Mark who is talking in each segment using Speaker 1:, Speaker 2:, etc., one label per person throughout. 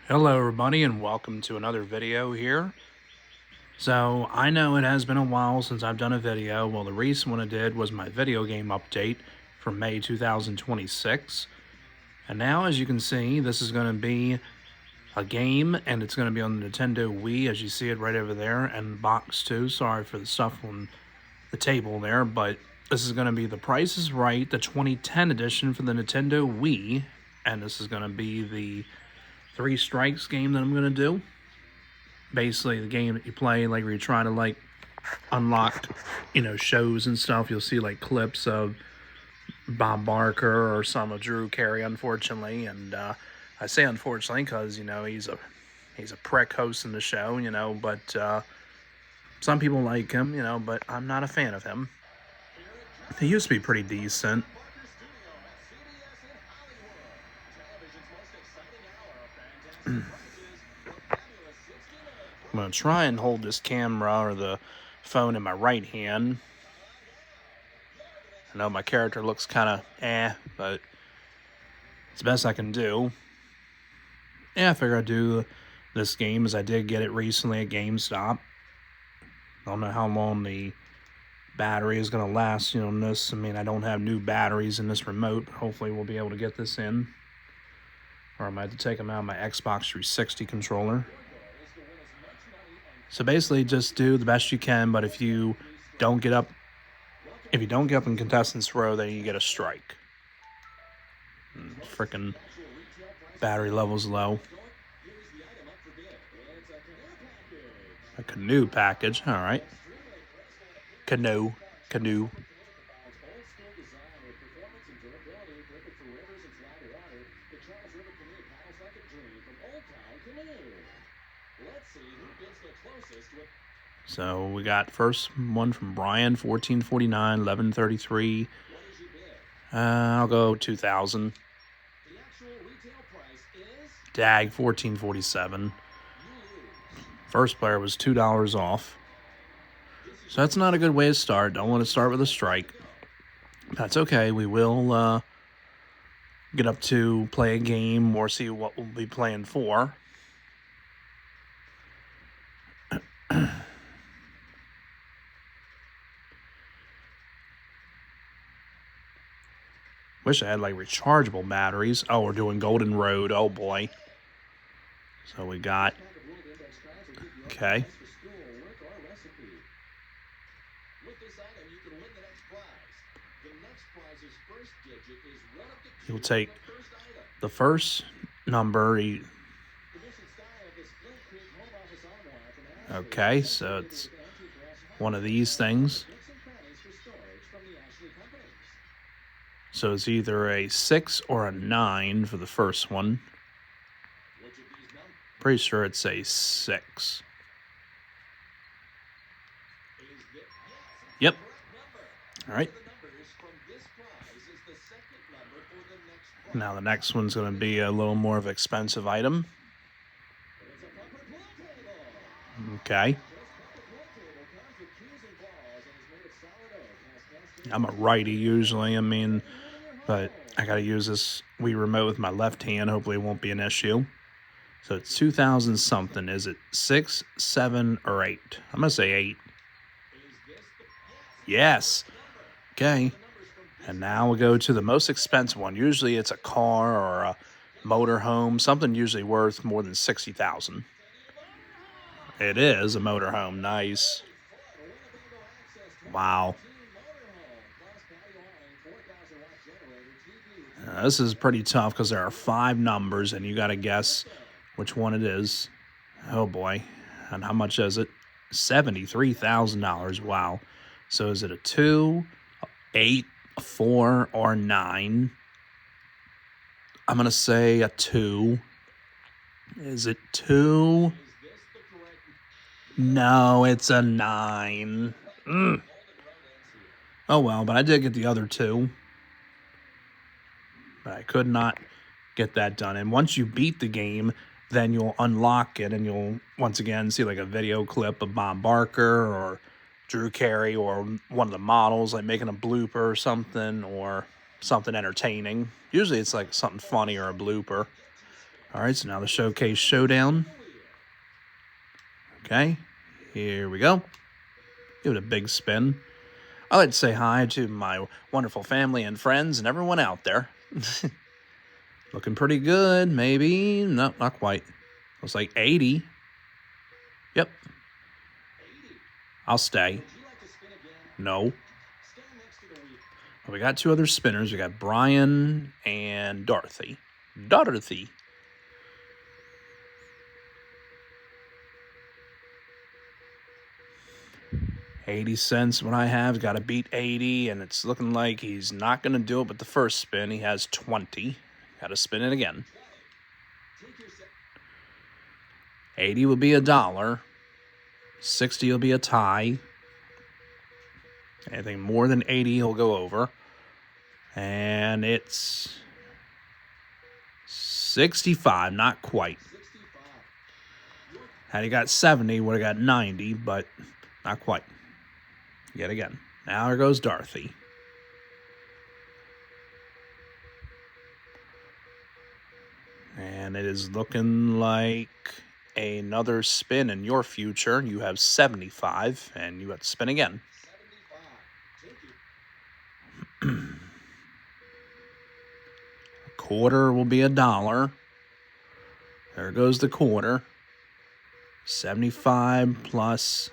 Speaker 1: Hello everybody and welcome to another video here. So I know it has been a while since I've done a video. Well, the recent one I did was my video game update from May 2026. And now, as you can see, this is going to be a game, and it's going to be on the Nintendo Wii, as you see it right over there, and box too. Sorry for the stuff on the table there, but this is going to be The Price is Right, the 2010 edition for the Nintendo Wii, and this is going to be the Three Strikes game that I'm going to do. Basically, the game that you play, like where you're trying to unlock, shows and stuff. You'll see like clips of Bob Barker or some of Drew Carey, unfortunately, and I say unfortunately because he's a prick hosting the show, but some people like him, but I'm not a fan of him. He used to be pretty decent. I'm going to try and hold this camera or the phone in my right hand. I know my character looks kind of but it's the best I can do. Yeah, I figure I'd do this game as I did get it recently at GameStop. I don't know how long the battery is going to last, in this. I mean, I don't have new batteries in this remote, but hopefully we'll be able to get this in. Or I might have to take them out of my Xbox 360 controller. So basically, just do the best you can, but if you don't get up in contestants row, then you get a strike. Frickin' battery level's low. A canoe package, alright. Canoe. So we got first one from Brian, 1449, 1133. I'll go 2000. Dag, 1447. First player was $2 off. So that's not a good way to start. Don't want to start with a strike. That's okay. We will get up to play a game or see what we'll be playing for. Wish I had like rechargeable batteries. Oh, we're doing Golden Road. Oh boy. So we got. Okay. You'll take the first number. Okay, so it's one of these things. So it's either a 6 or a 9 for the first one. Pretty sure it's a 6. Yep. All right. Now the next one's going to be a little more of an expensive item. Okay. I'm a righty usually, but I got to use this Wii remote with my left hand. Hopefully it won't be an issue. So it's 2000 something. Is it 6, 7, or 8? I'm going to say 8. Yes. Okay. And now we'll go to the most expensive one. Usually it's a car or a motorhome, something usually worth more than 60,000. It is a motorhome. Nice. Wow. This is pretty tough because there are 5 numbers and you got to guess which one it is. Oh boy. And how much is it? $73,000. Wow. So is it a 2, 8, a 4, or 9? I'm going to say a 2. Is it 2? No, it's a 9. Oh well, but I did get the other 2. But I could not get that done. And once you beat the game, then you'll unlock it and you'll once again see like a video clip of Bob Barker or Drew Carey or one of the models like making a blooper or something entertaining. Usually it's like something funny or a blooper. All right, so now the showcase showdown. Okay, here we go. Give it a big spin. I'd like to say hi to my wonderful family and friends and everyone out there. Looking pretty good, maybe. No, not quite. Looks like 80. Yep. I'll stay. No. Well, we got two other spinners. We got Brian and Dorothy. Dorothy. 80 cents what I have. Got to beat 80, and it's looking like he's not going to do it with the first spin. He has 20. Got to spin it again. 80 will be $1. 60 will be a tie. Anything more than 80, he'll go over. And it's 65, not quite. Had he got 70, would have got 90, but not quite. Yet again. Now here goes Dorothy. And it is looking like another spin in your future. You have 75, and you have to spin again. A quarter will be $1. There goes the quarter. 75 plus.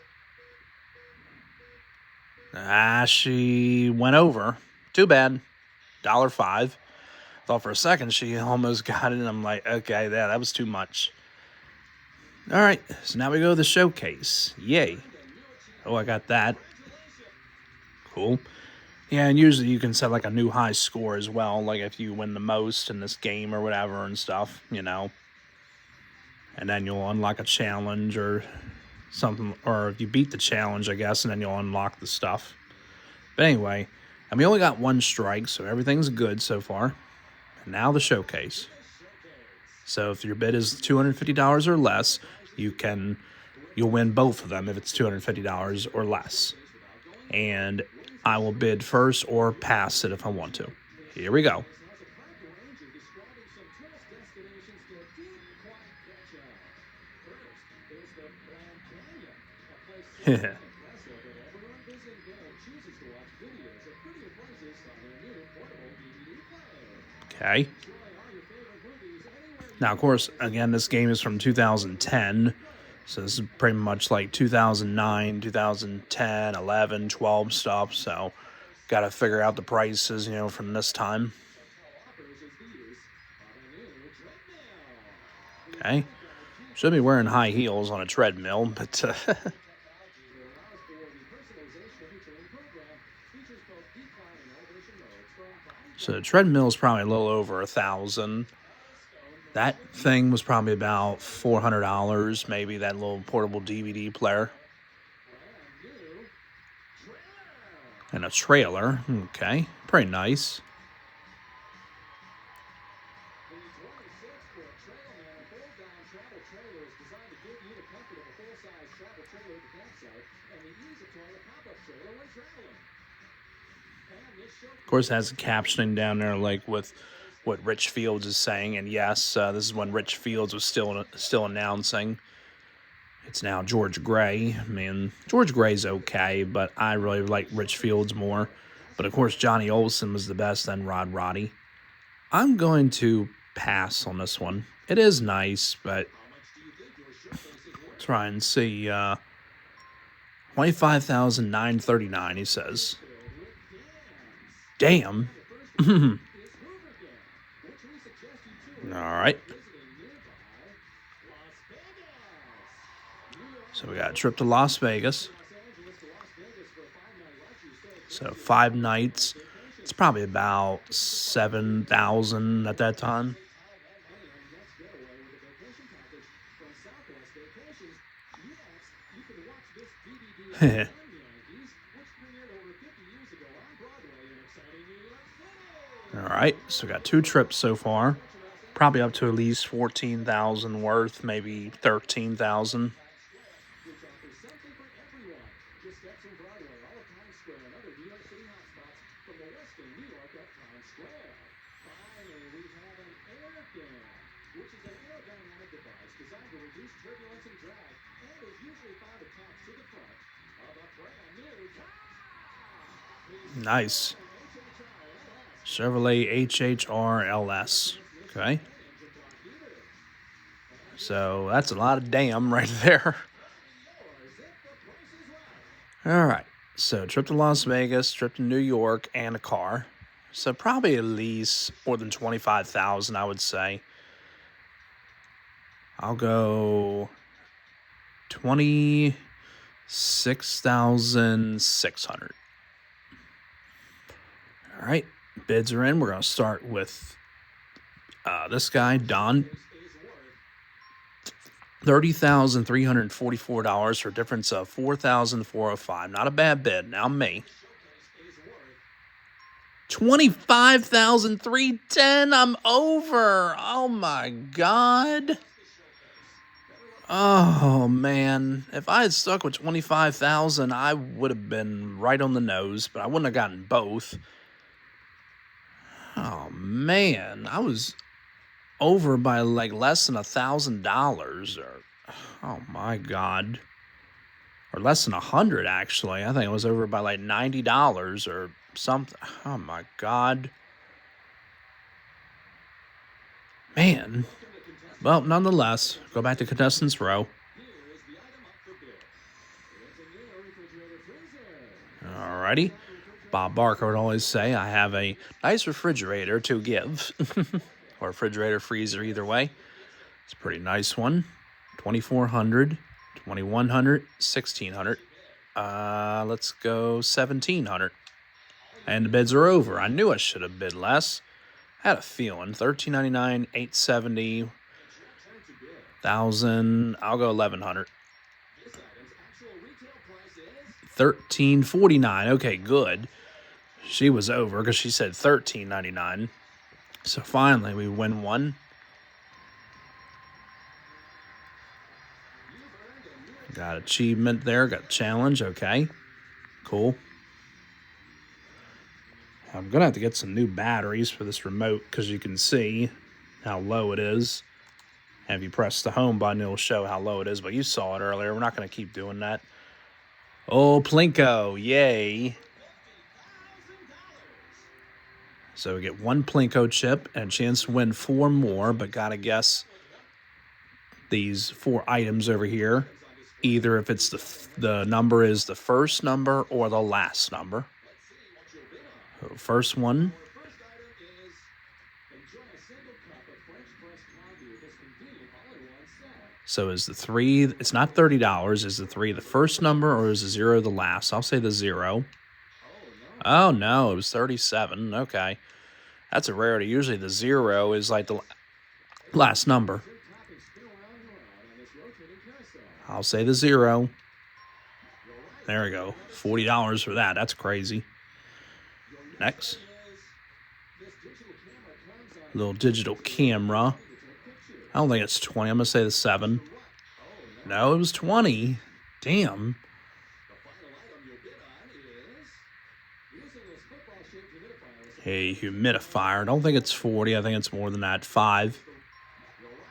Speaker 1: She went over. Too bad. $1.05. Thought for a second she almost got it, and I'm like, okay, that was too much. All right, so now we go to the showcase. Yay. Oh, I got that. Cool. Yeah, and usually you can set like a new high score as well, like if you win the most in this game or whatever and stuff, you know. And then you'll unlock a challenge or something, or if you beat the challenge, I guess, and then you'll unlock the stuff. But anyway, and we only got one strike, so everything's good so far. And now the showcase. So if your bid is $250 or less, you'll win both of them if it's $250 or less. And I will bid first or pass it if I want to. Here we go. Okay. Now, of course, again, this game is from 2010. So this is pretty much like 2009, 2010, 11, 12 stuff. So got to figure out the prices, from this time. Okay. Should be wearing high heels on a treadmill, but so the treadmill is probably a little over $1,000. That thing was probably about $400, maybe, that little portable DVD player. And a trailer. Okay, pretty nice. Of course, it has captioning down there, like with what Rich Fields is saying. And yes, this is when Rich Fields was still announcing. It's now George Gray. I mean, George Gray's okay, but I really like Rich Fields more. But of course, Johnny Olson was the best, then Rod Roddy. I'm going to pass on this one. It is nice, but try and see. 25,939, he says. Damn. All right. So we got a trip to Las Vegas. So 5 nights. It's probably about 7,000 at that time. All right, so we got 2 trips so far. Probably up to at least 14,000 worth, maybe 13,000. Nice. Chevrolet HHRLS. Okay. So that's a lot of damn right there. All right. So trip to Las Vegas, trip to New York, and a car. So probably at least more than 25,000, I would say. I'll go 26,600. All right. Bids are in. We're going to start with this guy, Don. $30,344 for a difference of $4,405. Not a bad bid. Now me. 25,310. I'm over. Oh my God. Oh man. If I had stuck with 25,000, I would have been right on the nose, but I wouldn't have gotten both. Oh man. I was over by like less than $1,000 or oh my God. Or less than 100 actually. I think it was over by like $90 or something. Oh my God. Man. Well, nonetheless, go back to contestants row. Alrighty. Bob Barker would always say, I have a nice refrigerator to give. Or refrigerator, freezer, either way. It's a pretty nice one. 2,400, 2,100, 1,600. Let's go 1,700. And the bids are over. I knew I should have bid less. I had a feeling. $1,399, $870, 1,000. I'll go 1,100. $1,349. Okay, good. She was over because she said $1,399. So finally, we win one. Got achievement there. Got challenge. Okay, cool. I'm going to have to get some new batteries for this remote because you can see how low it is. And if you press the home button, it'll show how low it is. But you saw it earlier. We're not going to keep doing that. Oh, Plinko. Yay. So we get one Plinko chip and a chance to win 4 more. But got to guess these 4 items over here. Either if it's the number is the first number or the last number. So first one. So is the 3, it's not $30, is the 3 the first number or is the 0 the last? I'll say the 0. Oh no, it was 37. Okay. That's a rarity. Usually the 0 is like the last number. I'll say the 0. There we go. $40 for that. That's crazy. Next. Little digital camera. I don't think it's 20. I'm going to say the 7. No, it was 20. Damn. A humidifier. I don't think it's 40. I think it's more than that. 5.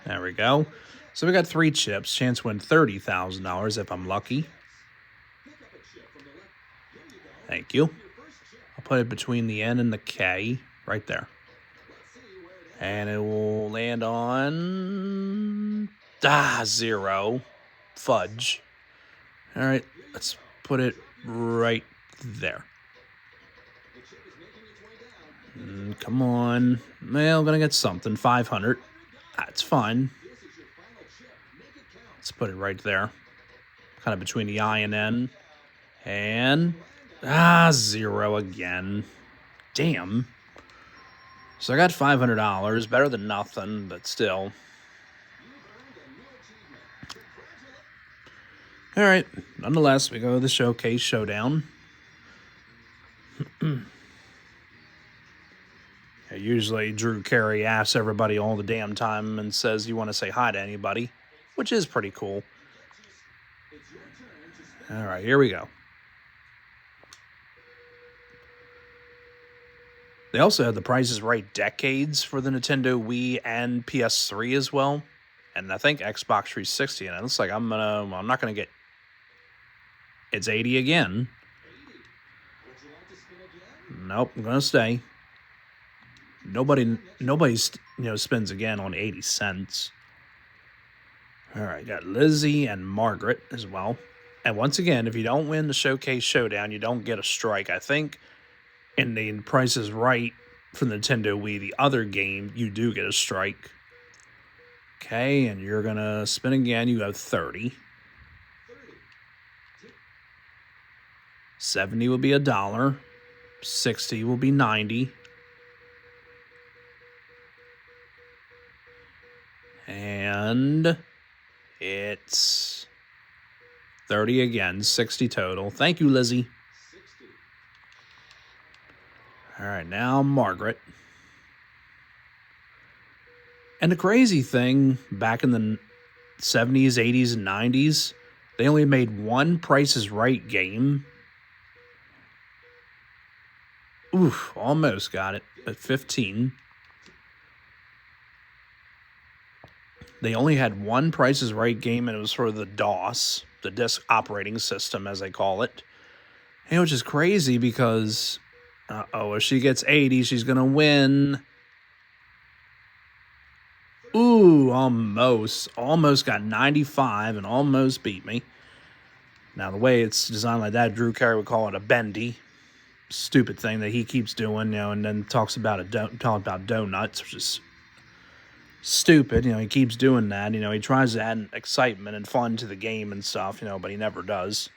Speaker 1: There we go. So we got 3 chips. Chance to win $30,000 if I'm lucky. Thank you. I'll put it between the N and the K. Right there. And it will land on 0. Fudge. All right, let's put it right there. Come on. Well, I'm going to get something. 500. That's fine. Let's put it right there. Kind of between the I and N. And 0 again. Damn. So I got $500, better than nothing, but still. All right, nonetheless, we go to the Showcase Showdown. Usually Drew Carey asks everybody all the damn time and says you want to say hi to anybody, which is pretty cool. All right, here we go. They also had the Price is Right decades for the Nintendo Wii and PS3 as well. and I think Xbox 360. And it looks like I'm not gonna get. It's 80 again. Nope, I'm gonna stay. Nobody's spins again on 80 cents. All right, got Lizzie and Margaret as well. And once again, if you don't win the Showcase Showdown, you don't get a strike. I think in the Price is Right for Nintendo Wii, the other game, you do get a strike. Okay, and you're going to spin again. You have 30. 70 will be $1. 60 will be 90. And it's 30 again, 60 total. Thank you, Lizzie. All right, now Margaret. And the crazy thing, back in the 70s, 80s, and 90s, they only made one Price is Right game. Oof, almost got it at 15. They only had one Price is Right game, and it was for the DOS, the disk operating system, as they call it. And which is crazy because, if she gets 80, she's going to win. Ooh, almost. Almost got 95 and almost beat me. Now, the way it's designed like that, Drew Carey would call it a bendy. Stupid thing that he keeps doing, and then talks about donuts, which is stupid. He keeps doing that. He tries to add excitement and fun to the game and stuff, but he never does.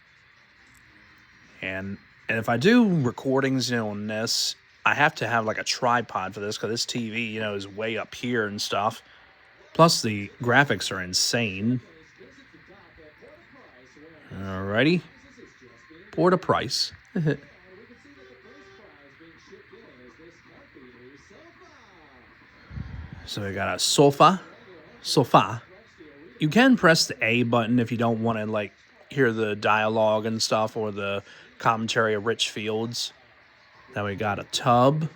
Speaker 1: And if I do recordings, on this, I have to have like a tripod for this because this TV, is way up here and stuff. Plus the graphics are insane. Alrighty. Pour the price. So we got a sofa. You can press the A button if you don't want to hear the dialogue and stuff or the commentary of Rich Fields. Then we got a tub.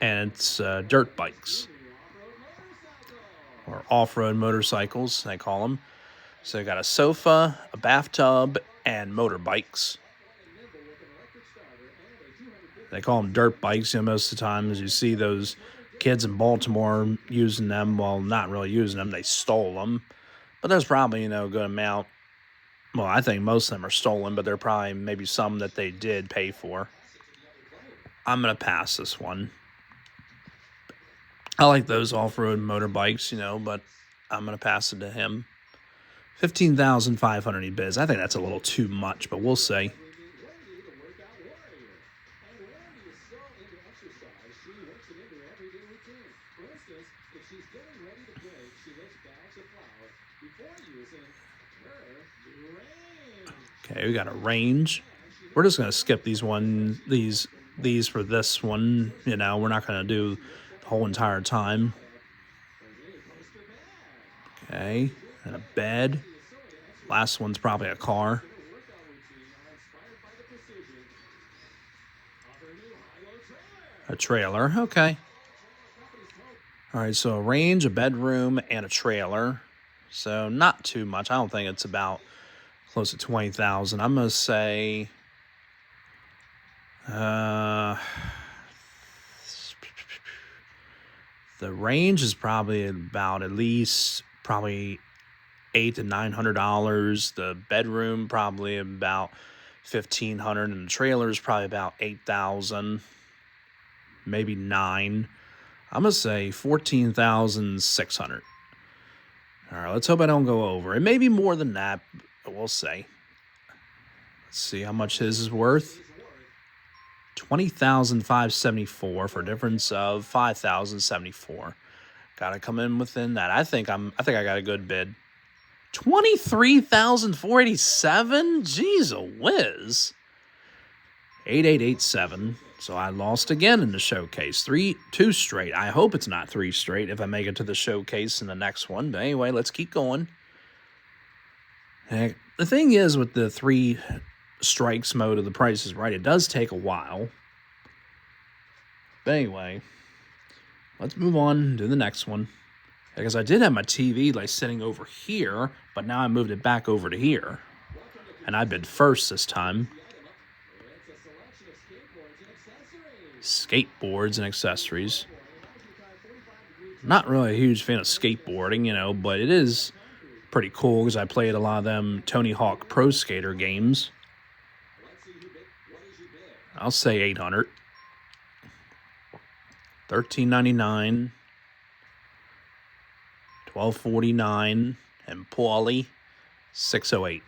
Speaker 1: And it's dirt bikes. Or off-road motorcycles, they call them. So we got a sofa, a bathtub, and motorbikes. They call them dirt bikes, most of the time, as you see those kids in Baltimore using them. Well, not really using them, they stole them. But there's probably, a good amount. Well, I think most of them are stolen, but there are probably maybe some that they did pay for. I'm going to pass this one. I like those off-road motorbikes, but I'm going to pass it to him. 15,500 he bids. I think that's a little too much, but we'll see. Okay, we got a range. We're just gonna skip these for this one. We're not gonna do the whole entire time. Okay, and a bed. Last one's probably a car. A trailer, okay. All right, so a range, a bedroom, and a trailer. So not too much. I don't think it's about close to 20,000. I'm going to say the range is probably about at least $800 to $900. The bedroom probably about $1,500, and the trailer is probably about $8,000, maybe $9,000. I'm gonna say $14,600. All right, let's hope I don't go over. It may be more than that, but we'll see. Let's see how much his is worth. $20,574 for a difference of $5,074. Gotta come in within that. I think I got a good bid. $23,487. Jeez, a whiz. 8887. So I lost again in the showcase. 2 straight. I hope it's not 3 straight if I make it to the showcase in the next one. But anyway, let's keep going. And the thing is with the 3 strikes mode of the Price is Right, it does take a while. But anyway, let's move on to the next one. Because I did have my TV like sitting over here, but now I moved it back over to here. And I bid first this time. Skateboards and accessories. Not really a huge fan of skateboarding, you know, but it is pretty cool because I played a lot of them Tony Hawk Pro Skater games. I'll say 800. $13.99. $12.49. And Paulie, $608.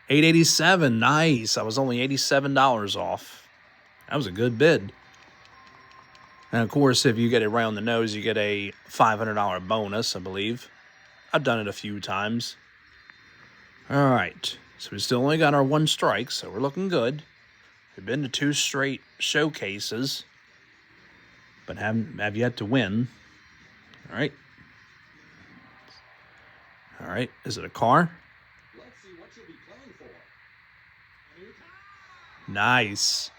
Speaker 1: $887. Nice. I was only $87 off. That was a good bid. And of course, if you get it right on the nose, you get a $500 bonus, I believe. I've done it a few times. All right. So we still only got our one strike, so we're looking good. We've been to 2 straight showcases, but have yet to win. All right. All right. Is it a car? Let's see what you'll be playing for. Nice.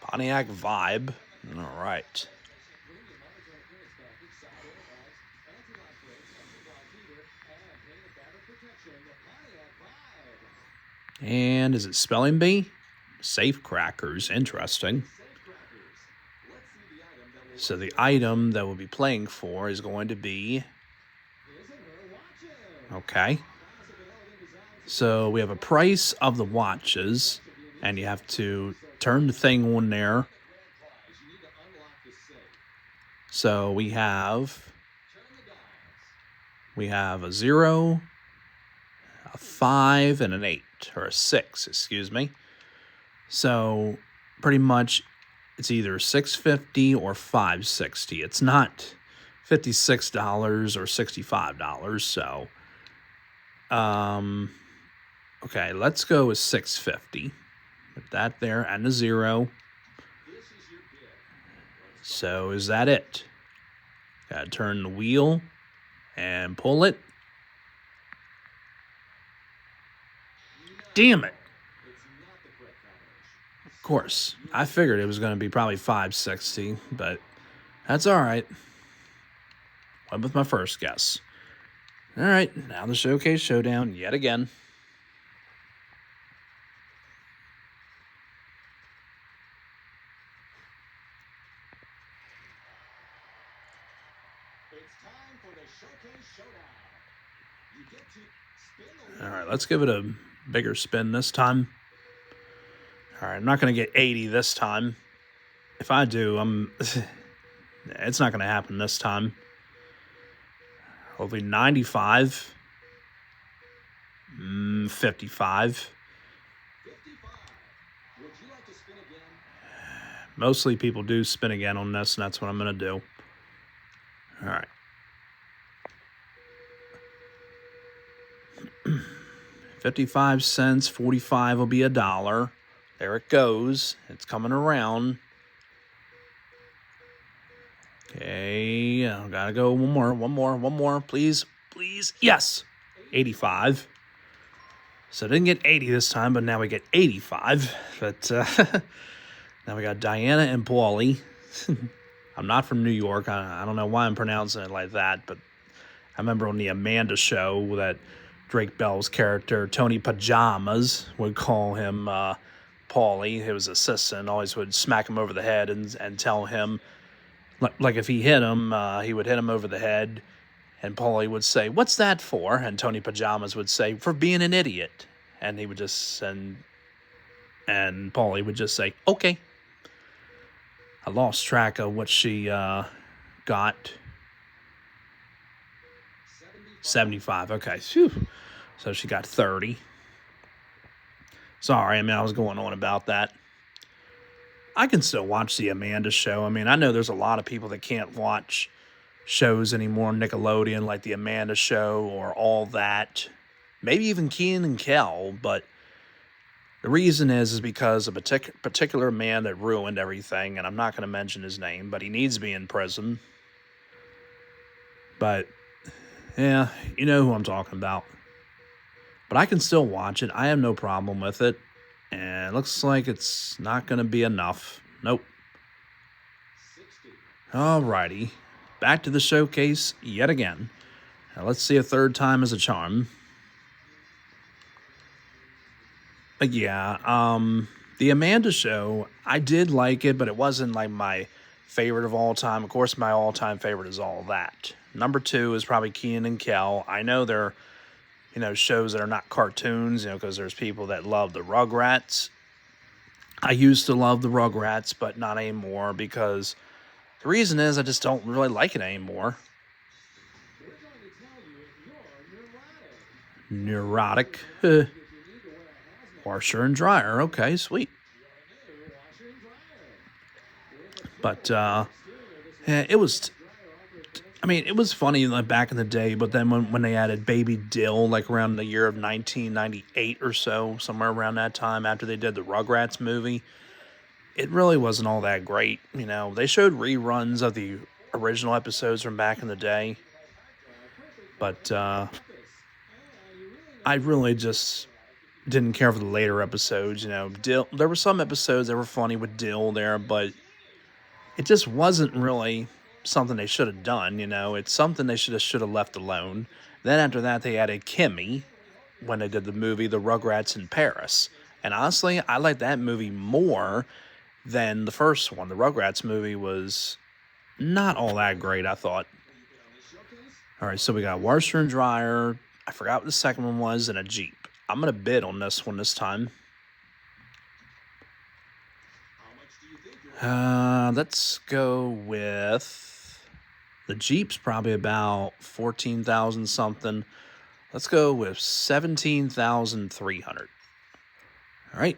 Speaker 1: Pontiac Vibe. All right. And is it Spelling Bee? Safe Crackers. Interesting. So the item that we'll be playing for is going to be... Okay. So we have a price of the watches, and you have to turn the thing on there. So we have a 0, a 5, and an 8, or a 6, excuse me. So pretty much it's either $6.50 or $5.60. It's not $56 or $65. So, okay, let's go with $6.50. Put that there and a 0. So is that it? Gotta turn the wheel and pull it. Damn it. Of course, I figured it was going to be probably $5.60, but that's all right. Went with my first guess. All right, now the Showcase Showdown yet again. It's time for the Showcase Showdown. You get to spin the... All right, let's give it a bigger spin this time. All right, I'm not going to get 80 this time. If I do, it's not going to happen this time. Hopefully 95. 55. Would you like to spin again? Mostly people do spin again on this, and that's what I'm going to do. All right. 55 cents, 45 will be $1. There it goes. It's coming around. Okay, I gotta go one more, please. Yes, 85. So I didn't get 80 this time, but now we get 85. But now we got Diana and Paulie. I'm not from New York. I don't know why I'm pronouncing it like that, but I remember on the Amanda show that Drake Bell's character, Tony Pajamas, would call him Paulie, his assistant, always would smack him over the head and tell him, like if he hit him, he would hit him over the head, and Paulie would say, "What's that for?" And Tony Pajamas would say, "For being an idiot." And he would just and Paulie would just say, "Okay." I lost track of what she got. 75. Okay. Whew. So she got 30. Sorry, I was going on about that. I can still watch the Amanda show. I know there's a lot of people that can't watch shows anymore on Nickelodeon, like the Amanda Show or All That. Maybe even Kenan and Kel, but the reason is because a particular man that ruined everything, and I'm not going to mention his name, but he needs to be in prison. But, yeah, you know who I'm talking about. But I can still watch it. I have no problem with it. And it looks like it's not going to be enough. Nope. Alrighty, back to the showcase yet again. Now let's see a third time as a charm. But yeah, the Amanda Show, I did like it, but it wasn't like my favorite of all time. Of course, my all-time favorite is All That. Number two is probably Kenan and Kel. I know they're, shows that are not cartoons, because there's people that love the Rugrats. I used to love the Rugrats, but not anymore because the reason is I just don't really like it anymore. Neurotic. Washer and dryer. Okay, sweet. But it was. It was funny like back in the day, but then when they added Baby Dill, like around the year of 1998 or so, somewhere around that time after they did the Rugrats movie, it really wasn't all that great. They showed reruns of the original episodes from back in the day, but I really just didn't care for the later episodes. Dill. There were some episodes that were funny with Dill there, but it just wasn't really something they should have done. It's something they should have left alone. Then after that, they added Kimmy when they did the movie The Rugrats in Paris. And honestly, I like that movie more than the first one. The Rugrats movie was not all that great, I thought. All right, so we got washer and dryer. I forgot what the second one was, and a Jeep. I'm going to bid on this one this time. Let's go with the Jeep's probably about 14,000 something. Let's go with 17,300. All right,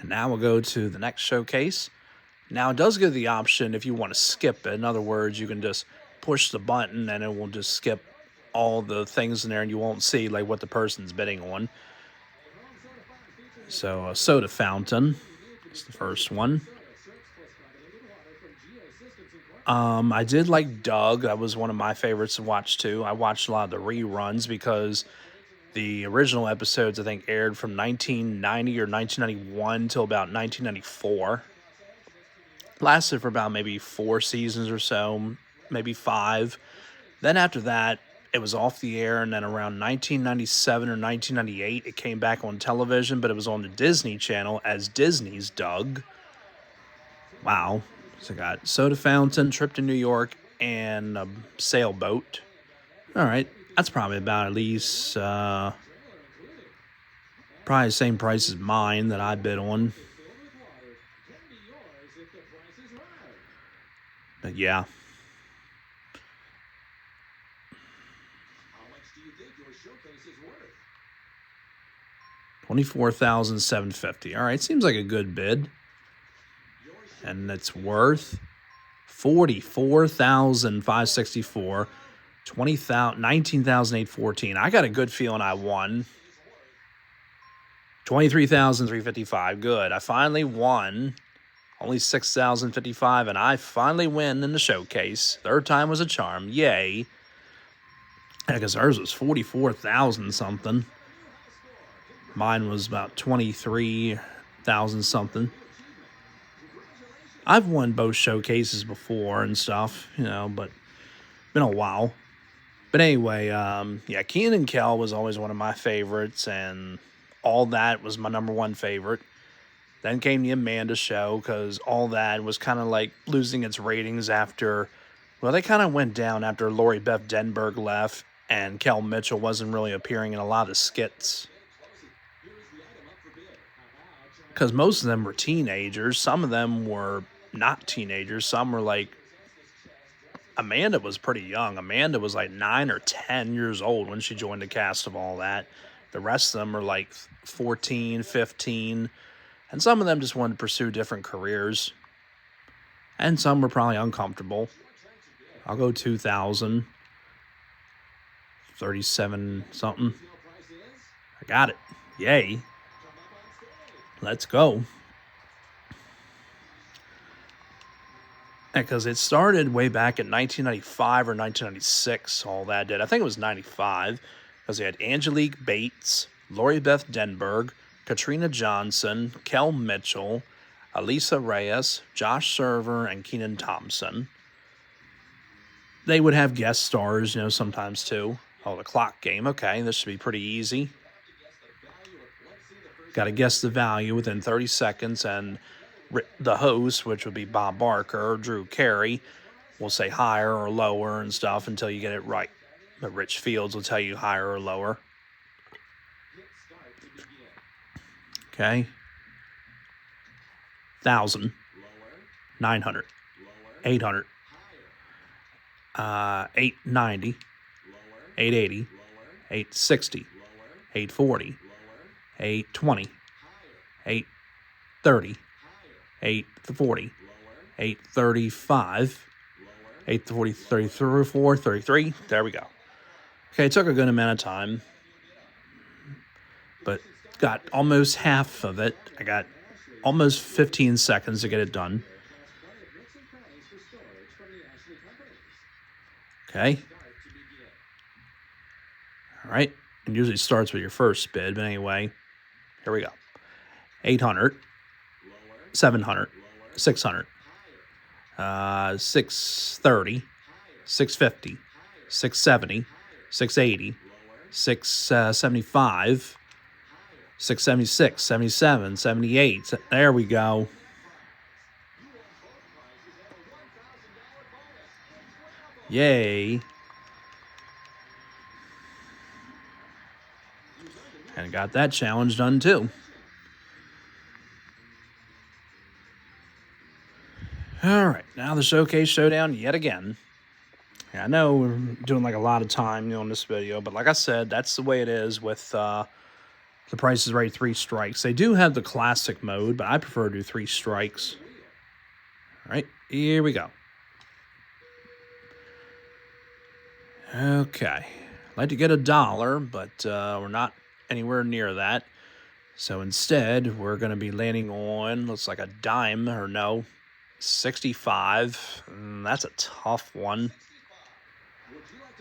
Speaker 1: now we'll go to the next showcase. Now it does give the option if you want to skip it. In other words, you can just push the button and it will just skip all the things in there and you won't see like what the person's bidding on. So a soda fountain is the first one. I did like Doug. That was one of my favorites to watch too. I watched a lot of the reruns because the original episodes I think aired from 1990 or 1991 till about 1994. Lasted for about maybe 4 seasons or so, maybe 5. Then after that, it was off the air, and then around 1997 or 1998, it came back on television, but it was on the Disney Channel as Disney's Doug. Wow. So I got soda fountain, trip to New York, and a sailboat. All right, that's probably about at least probably the same price as mine that I bid on. But yeah. $24,750. All right, seems like a good bid. And it's worth $44,564. $19,814. I got a good feeling I won. $23,355. Good. I finally won. Only $6,055, and I finally win in the showcase. Third time was a charm. Yay. Yeah, because ours was 44,000 something. Mine was about 23,000 something. I've won both showcases before and stuff, but been a while. But anyway, yeah, Kenan and Kel was always one of my favorites, and All That was my number one favorite. Then came the Amanda Show, because All That was kind of like losing its ratings after, well, they kind of went down after Lori Beth Denberg left, and Kel Mitchell wasn't really appearing in a lot of skits. Because most of them were teenagers. Some of them were not teenagers. Some were like, Amanda was pretty young. Amanda was like 9 or 10 years old when she joined the cast of All That. The rest of them are like 14, 15. And some of them just wanted to pursue different careers. And some were probably uncomfortable. I'll go 2,000. 37 something. I got it. Yay. Let's go. Because it started way back in 1995 or 1996, All That did. I think it was 95, because they had Angelique Bates, Lori Beth Denberg, Katrina Johnson, Kel Mitchell. Elisa Reyes, Josh Server, and Keenan Thompson. They would have guest stars, sometimes too. Oh, the clock game. Okay, this should be pretty easy. Got to guess the value within 30 seconds, and the host, which would be Bob Barker or Drew Carey, will say higher or lower and stuff until you get it right. But Rich Fields will tell you higher or lower. Okay. 1,000. 900. 800. 890. 880. 860. 840. 820. 830. 840. 835. 840, 34, 33. There we go. Okay, it took a good amount of time, but got almost half of it. I got almost 15 seconds to get it done. Okay. All right. It usually starts with your first bid, but anyway, here we go. 800, 700, 600, 630, 650, 670, 680, 675, 676, 77, 78. There we go. Yay. And got that challenge done too. All right, now the Showcase Showdown yet again. Yeah, I know we're doing like a lot of time on this video, but like I said, that's the way it is with the Price is Right 3 strikes. They do have the classic mode, but I prefer to do 3 strikes. All right, here we go. Okay, I'd like to get $1, but we're not anywhere near that. So instead, we're going to be landing on, looks like a dime, or no, 65. That's a tough one.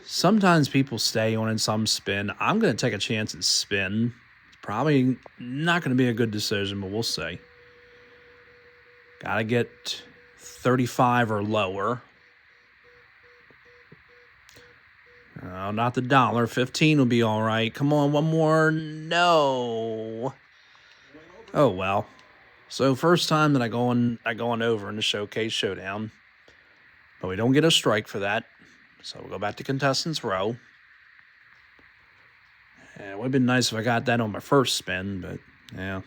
Speaker 1: Sometimes people stay on and some spin. I'm going to take a chance and spin. It's probably not going to be a good decision, but we'll see. Got to get 35 or lower. Oh, not the $1. 15 will be all right. Come on, one more. No. Oh, well. So first time that I go on over in the Showcase Showdown. But we don't get a strike for that. So we'll go back to Contestants Row. Yeah, it would have been nice if I got that on my first spin, but yeah.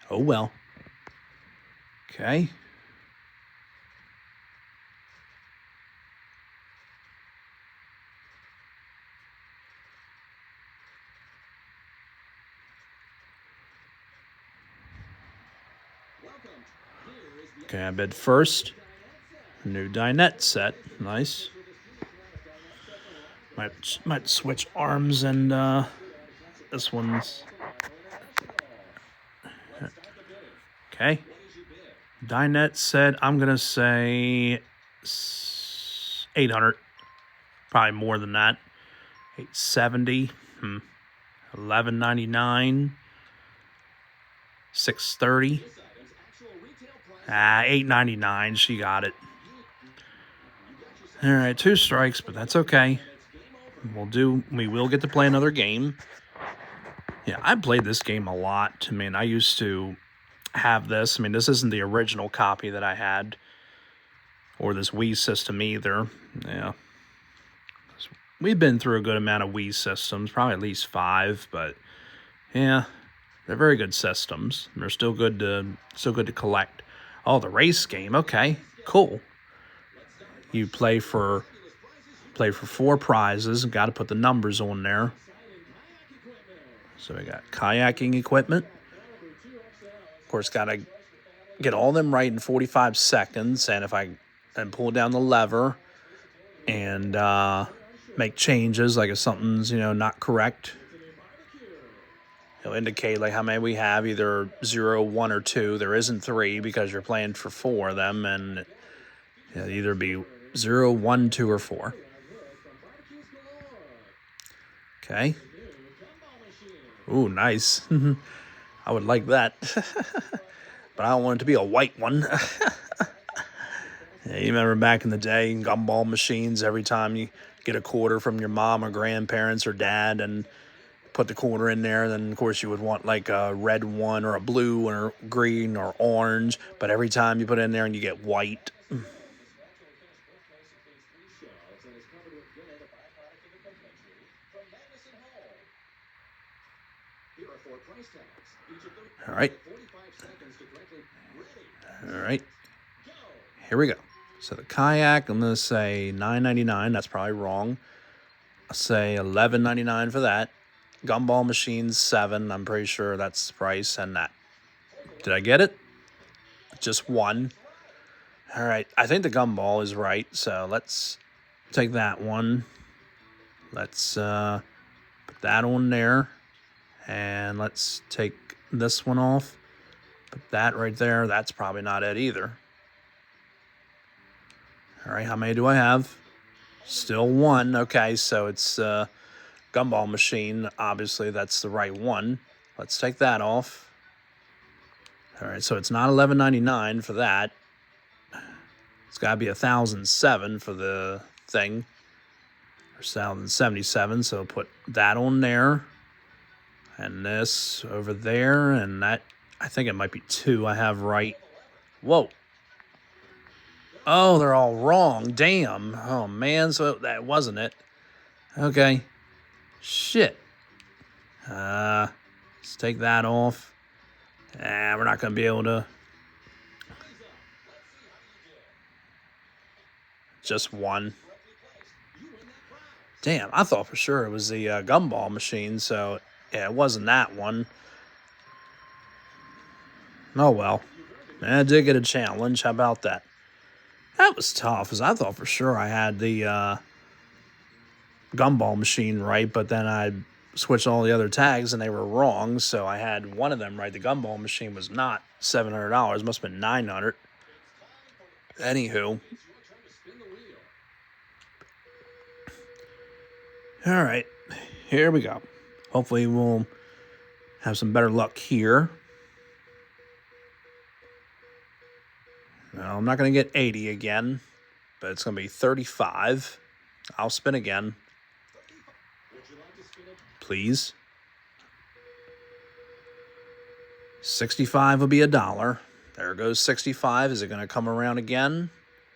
Speaker 1: Oh, well. Okay. Okay, I bid first. New dinette set. Nice. Might switch arms and this one's... Okay. Dinette set, I'm going to say 800. Probably more than that. 870. 11.99. 630. 8.99. She got it. All right, 2 strikes, but that's okay. We will get to play another game. Yeah, I played this game a lot. I mean, I used to have this. I mean, this isn't the original copy that I had, or this Wii system either. Yeah. We've been through a good amount of Wii systems, probably at least 5, but yeah, they're very good systems. They're still good to collect. Oh, the race game. Okay, cool. You play for 4 prizes. Got to put the numbers on there. So we got kayaking equipment. Of course, got to get all of them right in 45 seconds. And if I pull down the lever and make changes, like if something's not correct, it'll indicate like how many we have, either 0, 1, or 2. There isn't 3 because you're playing for 4 of them, and it'll either be 0, 1, 2, or 4. Okay. Ooh, nice. I would like that. but I don't want it to be a white one. Yeah, you remember back in the day, gumball machines, every time you get a quarter from your mom or grandparents or dad and put the quarter in there, then of course you would want like a red one or a blue or green or orange, but every time you put it in there and you get white. All right. All right. Here we go. So the kayak, I'm going to say $9.99. That's probably wrong. I'll say $11.99 for that. Gumball machines, $7. I'm pretty sure that's the price. And that. Did I get it? Just one. All right. I think the gumball is right. So let's take that one. Let's put that on there. And let's take this one off. Put that right there. That's probably not it either. All right, how many do I have? Still one. Okay, so it's gumball machine. Obviously, that's the right one. Let's take that off. All right, so it's not $11.99 for that. It's got to be $1,007 for the thing. Or $1,077, so put that on there. And this over there, and that, I think it might be 2 I have right. Whoa. Oh, they're all wrong. Damn. Oh, man, so that wasn't it. Okay. Shit. Let's take that off. We're not going to be able to. Just one. Damn, I thought for sure it was the gumball machine, so yeah, it wasn't that one. Oh well. I did get a challenge. How about that? That was tough, because I thought for sure I had the gumball machine right, but then I switched all the other tags and they were wrong, so I had one of them right. The gumball machine was not $700. Must have been $900. Anywho. All right, here we go. Hopefully we'll have some better luck here. No, I'm not going to get 80 again, but it's going to be 35. I'll spin again. Please. 65 will be $1. There goes 65. Is it going to come around again?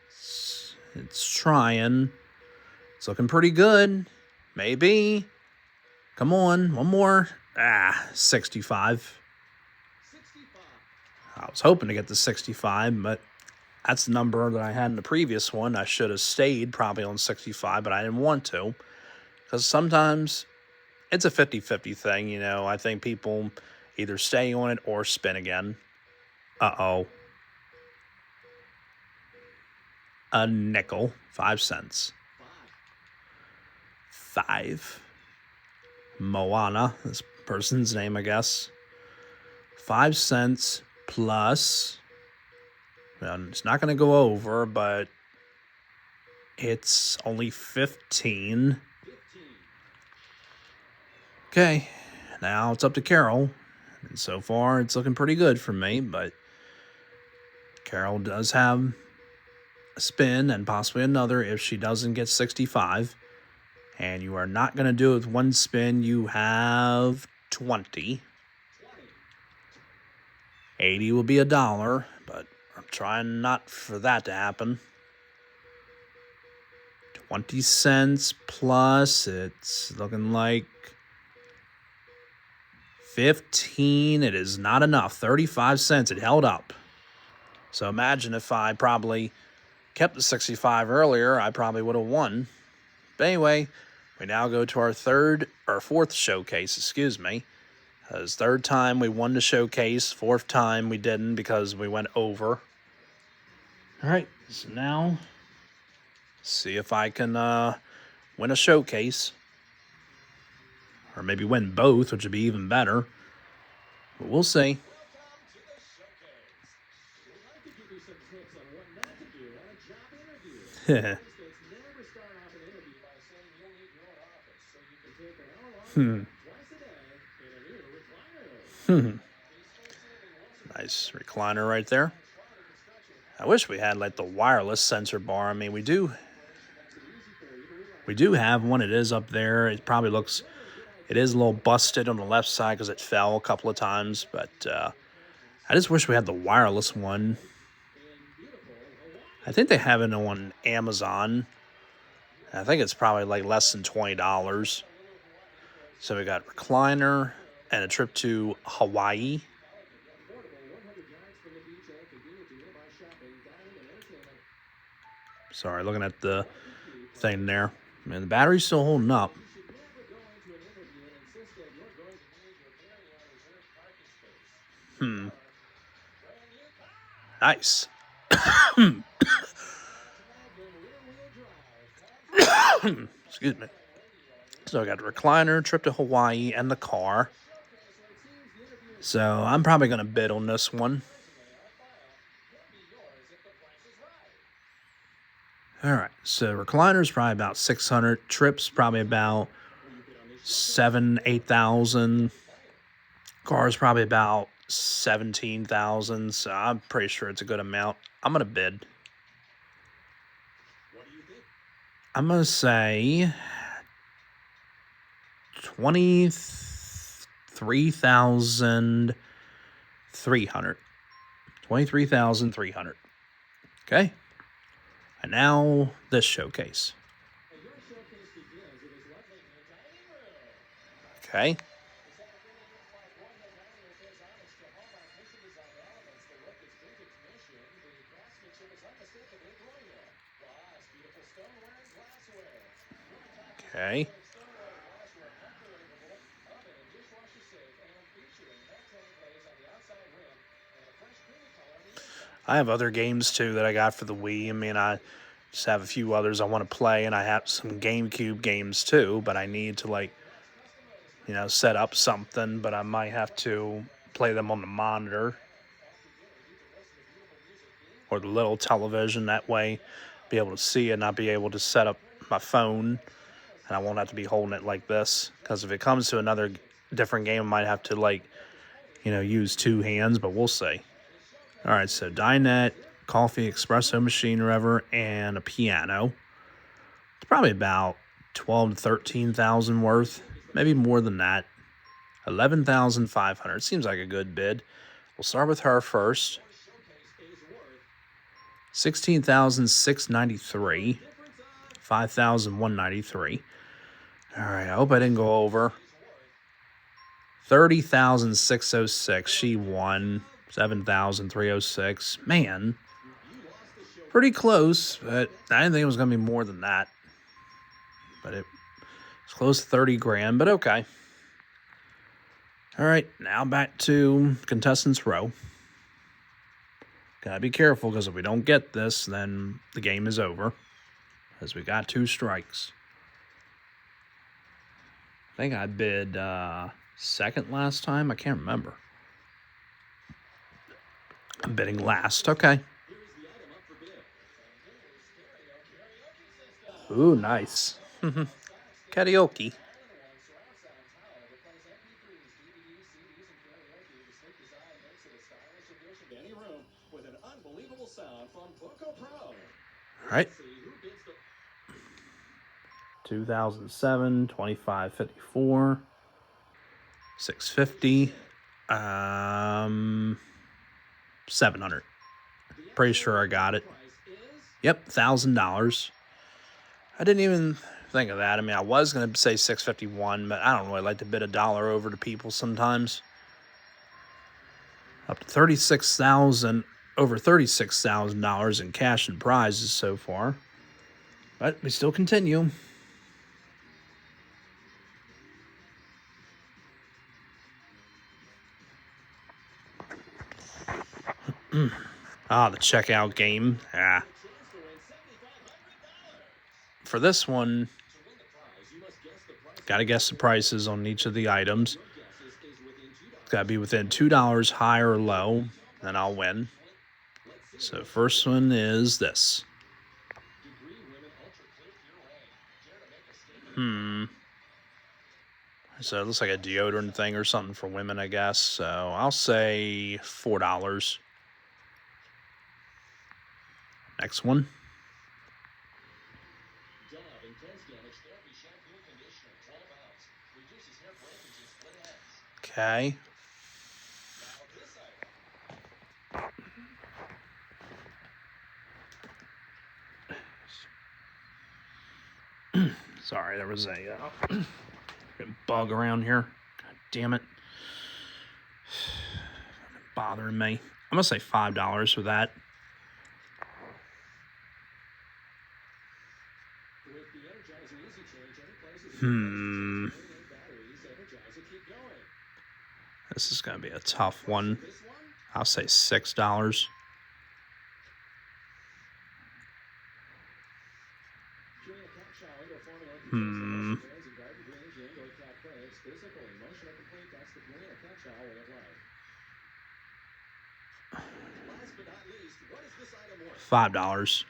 Speaker 1: It's trying. It's looking pretty good. Maybe. Come on, one more. 65. I was hoping to get the 65, but that's the number that I had in the previous one. I should have stayed probably on 65, but I didn't want to. Because sometimes it's a 50-50 thing, you know. I think people either stay on it or spin again. Uh-oh. A nickel. 5 cents. 5. Moana, this person's name, I guess. 5 cents plus. Well, it's not going to go over, but it's only 15. Okay, now it's up to Carol. And so far, it's looking pretty good for me, but Carol does have a spin and possibly another if she doesn't get 65. And you are not going to do it with one spin. You have 20. 80 will be $1, but I'm trying not for that to happen. 20 cents plus, it's looking like 15. It is not enough. 35 cents. It held up. So imagine if I probably kept the 65 earlier, I probably would have won. But anyway, we now go to our fourth showcase, excuse me. It was third time we won the showcase. Fourth time we didn't because we went over. All right, so now see if I can win a showcase. Or maybe win both, which would be even better. But we'll see. Nice recliner right there. I wish we had like the wireless sensor bar. I mean, we do have one. It is up there. It probably looks, it is a little busted on the left side because it fell a couple of times, but I just wish we had the wireless one. I think they have it on Amazon. I think it's probably like less than $20. So we got recliner and a trip to Hawaii. Sorry, looking at the thing there. Man, the battery's still holding up. Nice. Excuse me. So I got the recliner, trip to Hawaii, and the car. So I'm probably going to bid on this one. All right, so recliner's probably about 600. Trip's probably about 8,000. Car's probably about 17,000. So I'm pretty sure it's a good amount. I'm gonna bid. I'm gonna say 23,300. 23,300. Okay. And now this showcase. Okay. Okay. I have other games too that I got for the Wii. I mean, I just have a few others I want to play, and I have some GameCube games too, but I need to, like, set up something, but I might have to play them on the monitor or the little television. That way, be able to see it, not be able to set up my phone, and I won't have to be holding it like this. Because if it comes to another different game, I might have to, like, use two hands, but we'll see. All right, so dinette, coffee, espresso machine, or whatever, and a piano. It's probably about 12 to 13,000 worth, maybe more than that. 11,500 seems like a good bid. We'll start with her first. 16,693, 5,193. All right, I hope I didn't go over. 30,606. She won. 7,306. Man, pretty close, but I didn't think it was going to be more than that. But it was close to 30 grand, but okay. All right, now back to contestants row. Gotta be careful, because if we don't get this, then the game is over, as we got 2 strikes. I think I bid second last time. I can't remember. I'm bidding last. Okay. Ooh, nice. Karaoke. All right. 2007, 2554, 650, 700. Pretty sure I got it. Yep, $1,000. I didn't even think of that. I mean, I was going to say 651, but I don't really like to bid $1 over to people sometimes. Up to 36,000, over $36,000 in cash and prizes so far. But we still continue. The checkout game. For this one, gotta guess the prices on each of the items. It's gotta be within $2 high or low, and I'll win. So first one is this. So it looks like a deodorant thing or something for women, I guess. So I'll say $4. Next one. Okay. Sorry, there was a bug around here. God damn it. Bothering me. I'm going to say $5 for that. This is going to be a tough one. I'll say $6. $5.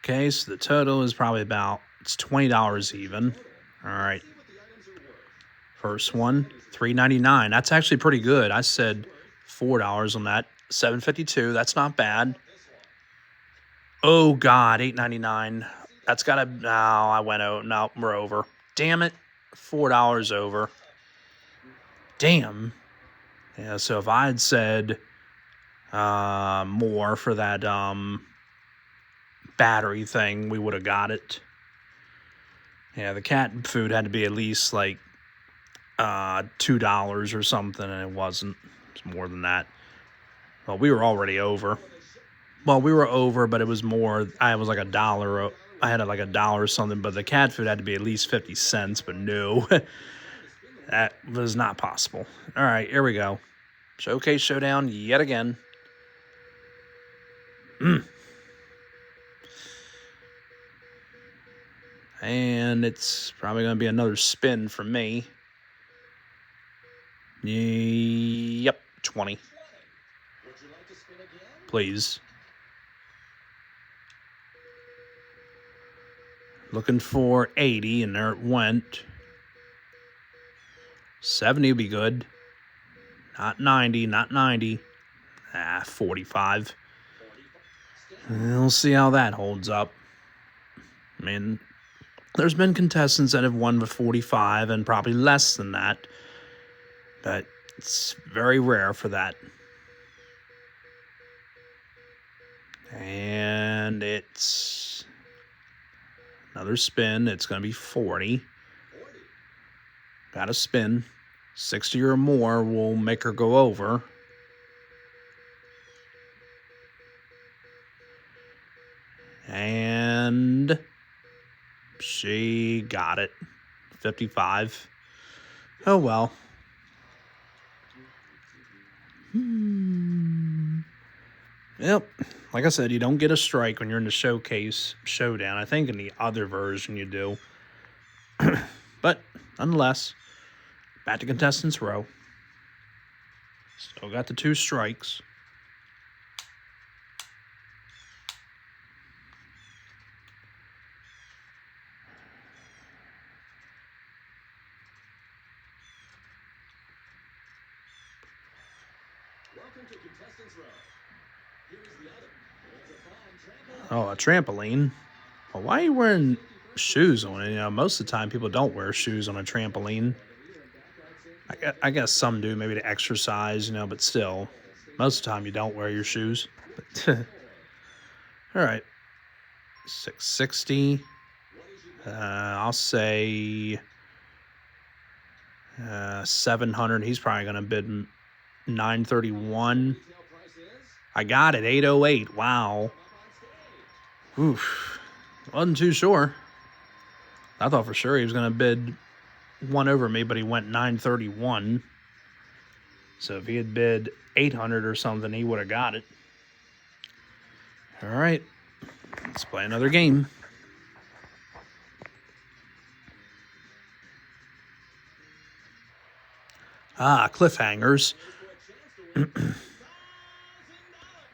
Speaker 1: Okay, so the total is probably it's $20 even. All right. First one, $3.99. That's actually pretty good. I said $4 on that. $7.52. That's not bad. Oh God, $8.99. That's gotta. No, I went out. No, we're over. Damn it, $4 over. Damn. Yeah. So if I had said more for that battery thing, we would have got it. Yeah, the cat food had to be at least like $2 or something, and it wasn't. It's more than that. Well, we were already over. Well, we were over, but it was more. I was like $1. I had like $1 or something, but the cat food had to be at least 50 cents. But no, that was not possible. All right, here we go. Showcase Showdown yet again. And it's probably going to be another spin for me. Yep, 20. Please. Looking for 80, and there it went. 70 would be good. Not 90, not 90. 45. We'll see how that holds up. I mean, there's been contestants that have won with 45 and probably less than that. But it's very rare for that. And it's another spin. It's going to be 40. Got to spin. 60 or more will make her go over. And she got it. 55. Oh, well. Yep. Like I said, you don't get a strike when you're in the Showcase Showdown. I think in the other version you do. But, nonetheless, back to Contestants Row. Still got the 2 strikes. Oh, a trampoline. Well, why are you wearing shoes on it? You know, most of the time people don't wear shoes on a trampoline. I guess some do, maybe to exercise, you know, but still, most of the time you don't wear your shoes. All right. 660. I'll say 700. He's probably going to bid 931. I got it. 808. Wow. Oof. Wasn't too sure. I thought for sure he was going to bid one over me, but he went 931. So if he had bid 800 or something, he would have got it. All right. Let's play another game. Cliffhangers.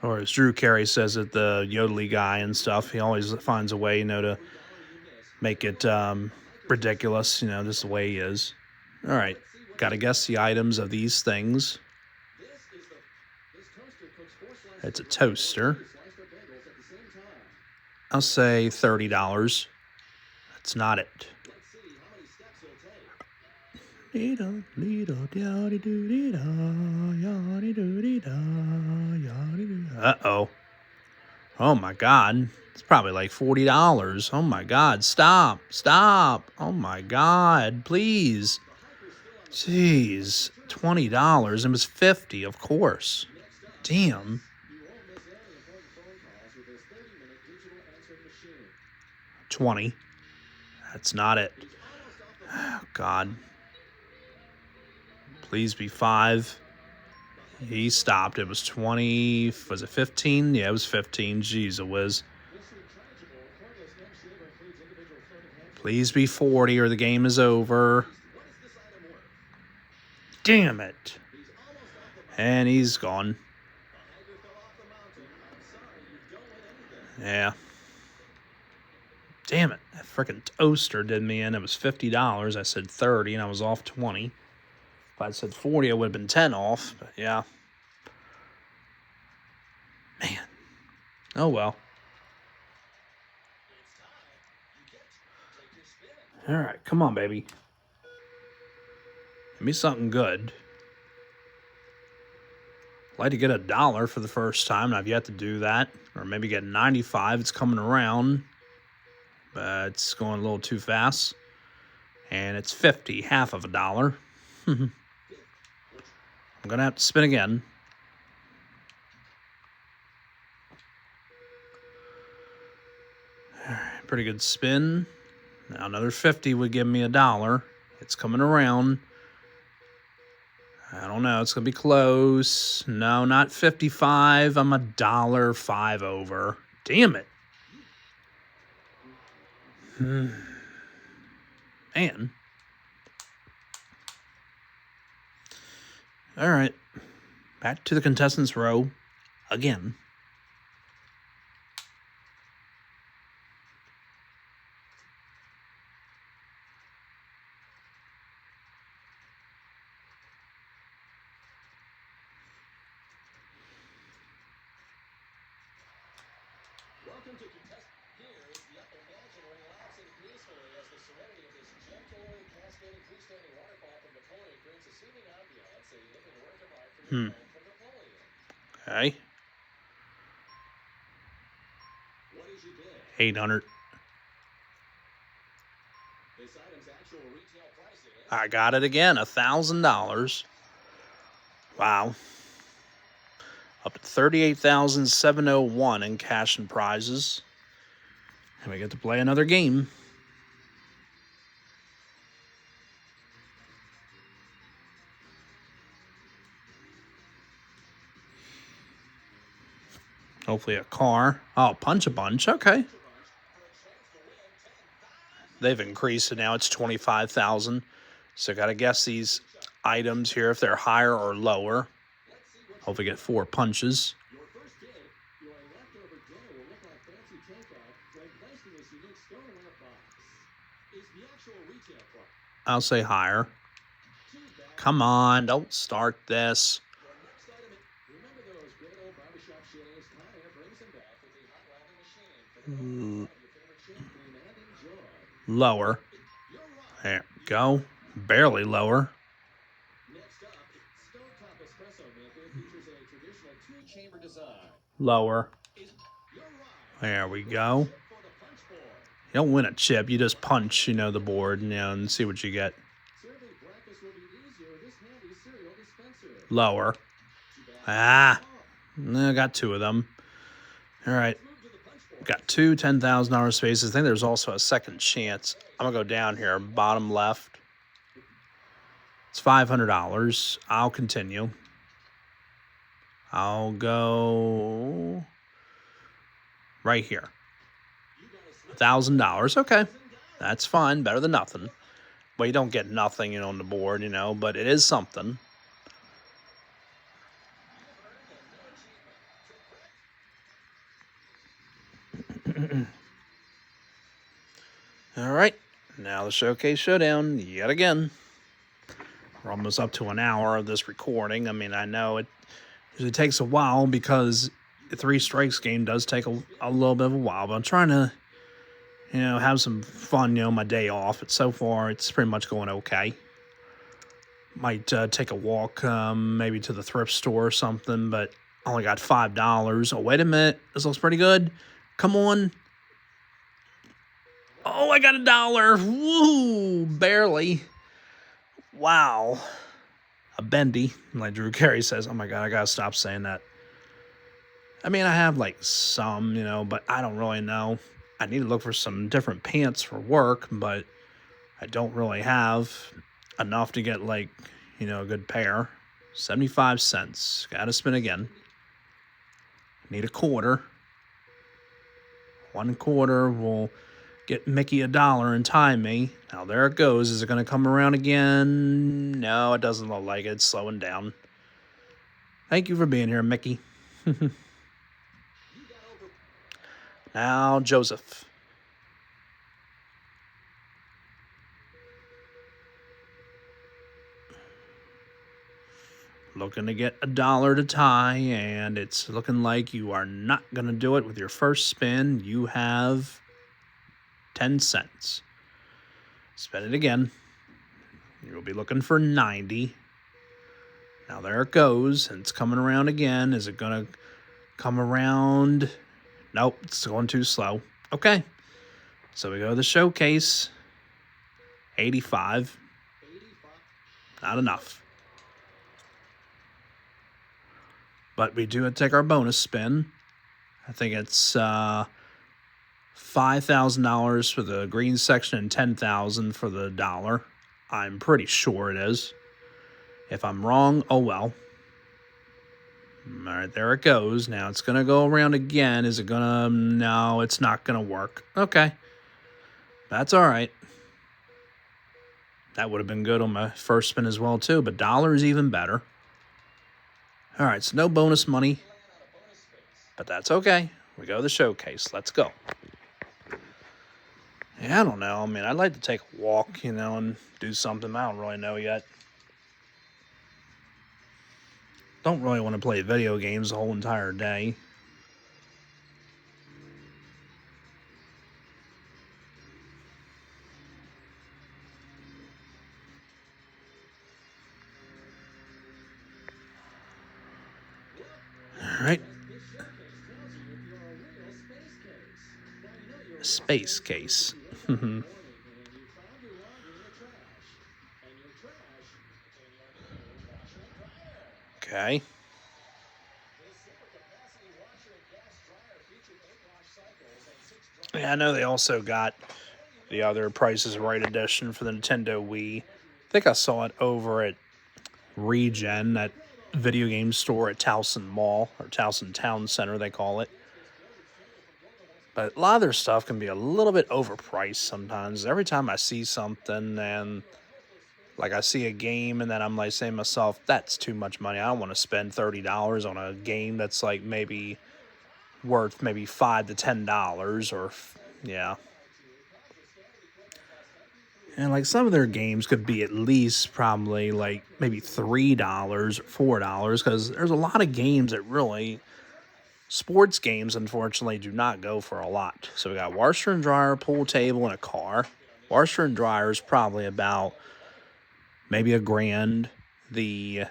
Speaker 1: Or as Drew Carey says it, the Yodely guy and stuff, he always finds a way, you know, to make it ridiculous, you know, just the way he is. All right, gotta guess the items of these things. It's a toaster. I'll say $30. That's not it. Uh-oh. Oh my God. It's probably like $40. Oh my God. Stop. Stop. Oh my God. Please. Jeez. $20. It was $50, of course. Damn. 20. That's not it. Oh, God. Please be 5. He stopped. It was 20. Was it 15? Yeah, it was 15. Jeez, it was. Please be 40 or the game is over. Damn it. And he's gone. Yeah. Damn it. That freaking toaster did me in. It was $50. I said 30 and I was off 20. If I'd said 40, I would have been 10 off. But yeah. Man. Oh well. All right. Come on, baby. Give me something good. I'd like to get $1 for the first time, and I've yet to do that. Or maybe get 95. It's coming around. But it's going a little too fast. And it's 50, half of $1. I'm going to have to spin again. All right, pretty good spin. Now another 50 would give me $1. It's coming around. I don't know. It's going to be close. No, not 55. I'm $1.05 over. Damn it. Man. All right. Back to the contestants row again. Welcome to contestant. Here is the imaginary relaxing peacefully as the serenity of this gentle cascading freestanding waterfall from Napoleon creates a soothing ambiance, a living work of art for your home from Napoleon. Okay. What is your bid? 800. This item's actual retail price is... I got it again, $1,000. Wow. Up to $38,701 in cash and prizes. And we get to play another game. Hopefully a car. Oh, Punch a Bunch. Okay. They've increased it now. It's 25,000. So got to guess these items here if they're higher or lower. Hopefully get 4 punches. I'll say higher. Come on, don't start this. Lower. There we go. Barely lower. Lower. There we go. You don't win a chip. You just punch, the board, and see what you get. Lower. Ah. I got 2 of them. All right. Got 2 $10,000 spaces. I think there's also a second chance. I'm going to go down here, bottom left. It's $500. I'll continue. I'll go right here. $1,000. Okay. That's fine. Better than nothing. Well, you don't get nothing, on the board, but it is something. All right. Now the Showcase Showdown yet again. We're almost up to an hour of this recording. I mean, I know it usually takes a while because the Three Strikes game does take a little bit of a while, but I'm trying to, have some fun, my day off. But so far, it's pretty much going okay. Might take a walk, maybe to the thrift store or something, but I only got $5. Oh, wait a minute. This looks pretty good. Come on. Oh, I got $1. Woo! Barely. Wow. A bendy, like Drew Carey says. Oh my God, I gotta stop saying that. I mean, I have like some, but I don't really know. I need to look for some different pants for work, but I don't really have enough to get like, a good pair. 75 cents. Gotta spin again. Need a quarter. 1 quarter will get Mickey $1 and tie me. Now there it goes. Is it going to come around again? No, it doesn't look like it. It's slowing down. Thank you for being here, Mickey. Now, Joseph. Looking to get $1 to tie, and it's looking like you are not going to do it with your first spin. You have 10 cents. Spin it again. You'll be looking for 90. Now there it goes, and it's coming around again. Is it going to come around? Nope, it's going too slow. Okay, so we go to the showcase. 85. Not enough. But we do have to take our bonus spin. I think it's $5,000 for the green section and $10,000 for the dollar. I'm pretty sure it is. If I'm wrong, oh well. All right, there it goes. Now it's going to go around again. Is it going to... No, it's not going to work. Okay. That's all right. That would have been good on my first spin as well, too. But dollar is even better. All right, so no bonus money. But that's okay. We go to the showcase. Let's go. Yeah, I don't know. I mean, I'd like to take a walk, and do something. I don't really know yet. Don't really want to play video games the whole entire day. All right. Space case. Okay. Yeah, I know they also got the other Price is Right edition for the Nintendo Wii. I think I saw it over at Regen, that video game store at Towson Mall, or Towson Town Center, they call it. But a lot of their stuff can be a little bit overpriced sometimes. Every time I see something and like I see a game and then I'm like saying to myself, that's too much money. I don't want to spend $30 on a game that's like maybe worth maybe $5 to $10 or yeah. And like some of their games could be at least probably like maybe $3 or $4 because there's a lot of games that really... Sports games, unfortunately, do not go for a lot. So we got washer and dryer, pool table, and a car. Washer and dryer is probably about maybe $1,000. The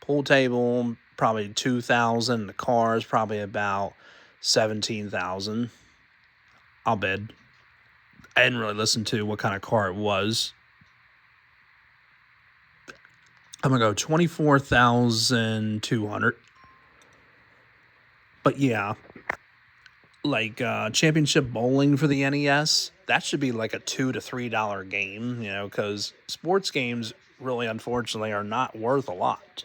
Speaker 1: pool table, probably $2,000. The car is probably about $17,000. I'll bid. I didn't really listen to what kind of car it was. I'm going to go $24,200. But yeah, like Championship Bowling for the NES, that should be like a $2 to $3 game, because sports games really, unfortunately, are not worth a lot.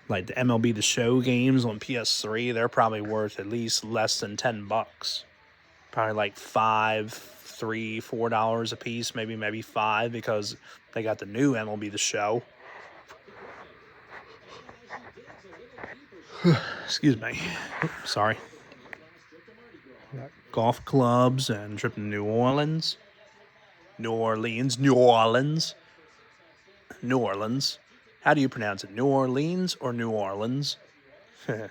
Speaker 1: Like the MLB The Show games on PS3, they're probably worth at least less than $10. Probably like $5, $3, $4 a piece, maybe $5, because they got the new MLB The Show. Excuse me. Oops, sorry. Golf clubs and trip to New Orleans. New Orleans. How do you pronounce it? New Orleans or New Orleans?
Speaker 2: From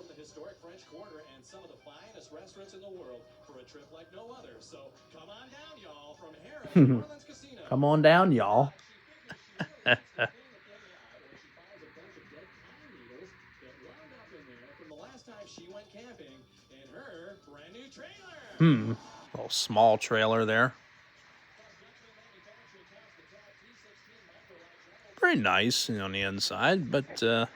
Speaker 2: the historic French Quarter and some of the finest restaurants in the world for a trip like no other. So come on down, y'all, from Harrah's New Orleans Casino.
Speaker 1: Come on down, y'all.
Speaker 2: From the last time she went camping in her brand new trailer.
Speaker 1: Little small trailer there. Pretty nice on the inside, but yeah.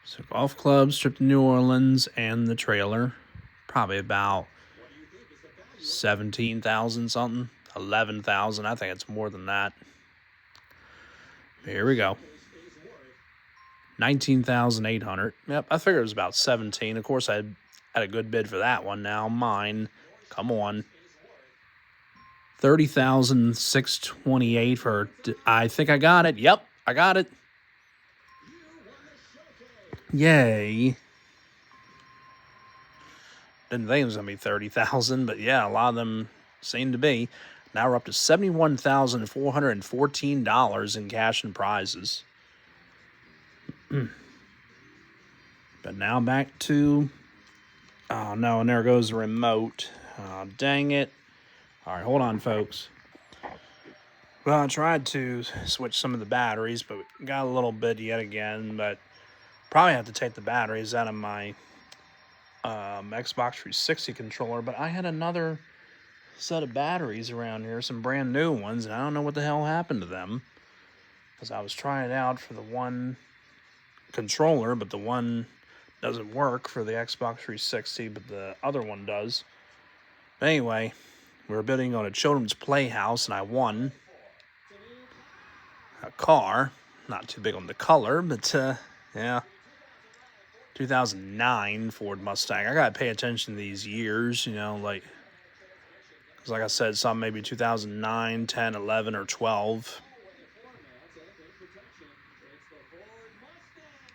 Speaker 1: So golf clubs, trip to New Orleans, and the trailer. Probably about 17,000 something. 11,000. I think it's more than that. Here we go. 19,800. Yep, I figured it was about 17. Of course, I had a good bid for that one. Now mine, come on. 30,628 for. I think I got it. Yep, I got it. Yay. Didn't think it was gonna be 30,000, but yeah, a lot of them seem to be. Now we're up to $71,414 in cash and prizes. But now back to, oh no, and there goes the remote. Oh, dang it. All right, hold on, folks. Well, I tried to switch some of the batteries, but got a little bit yet again, but probably have to take the batteries out of my Xbox 360 controller, but I had another set of batteries around here, some brand new ones, and I don't know what the hell happened to them, because I was trying it out for the one controller, but the one doesn't work for the Xbox 360, but the other one does. But anyway, we were bidding on a children's playhouse, and I won a car. Not too big on the color, but yeah. 2009 Ford Mustang. I gotta pay attention to these years, you know, like, because like I said, some maybe 2009, 10, 11, or 12.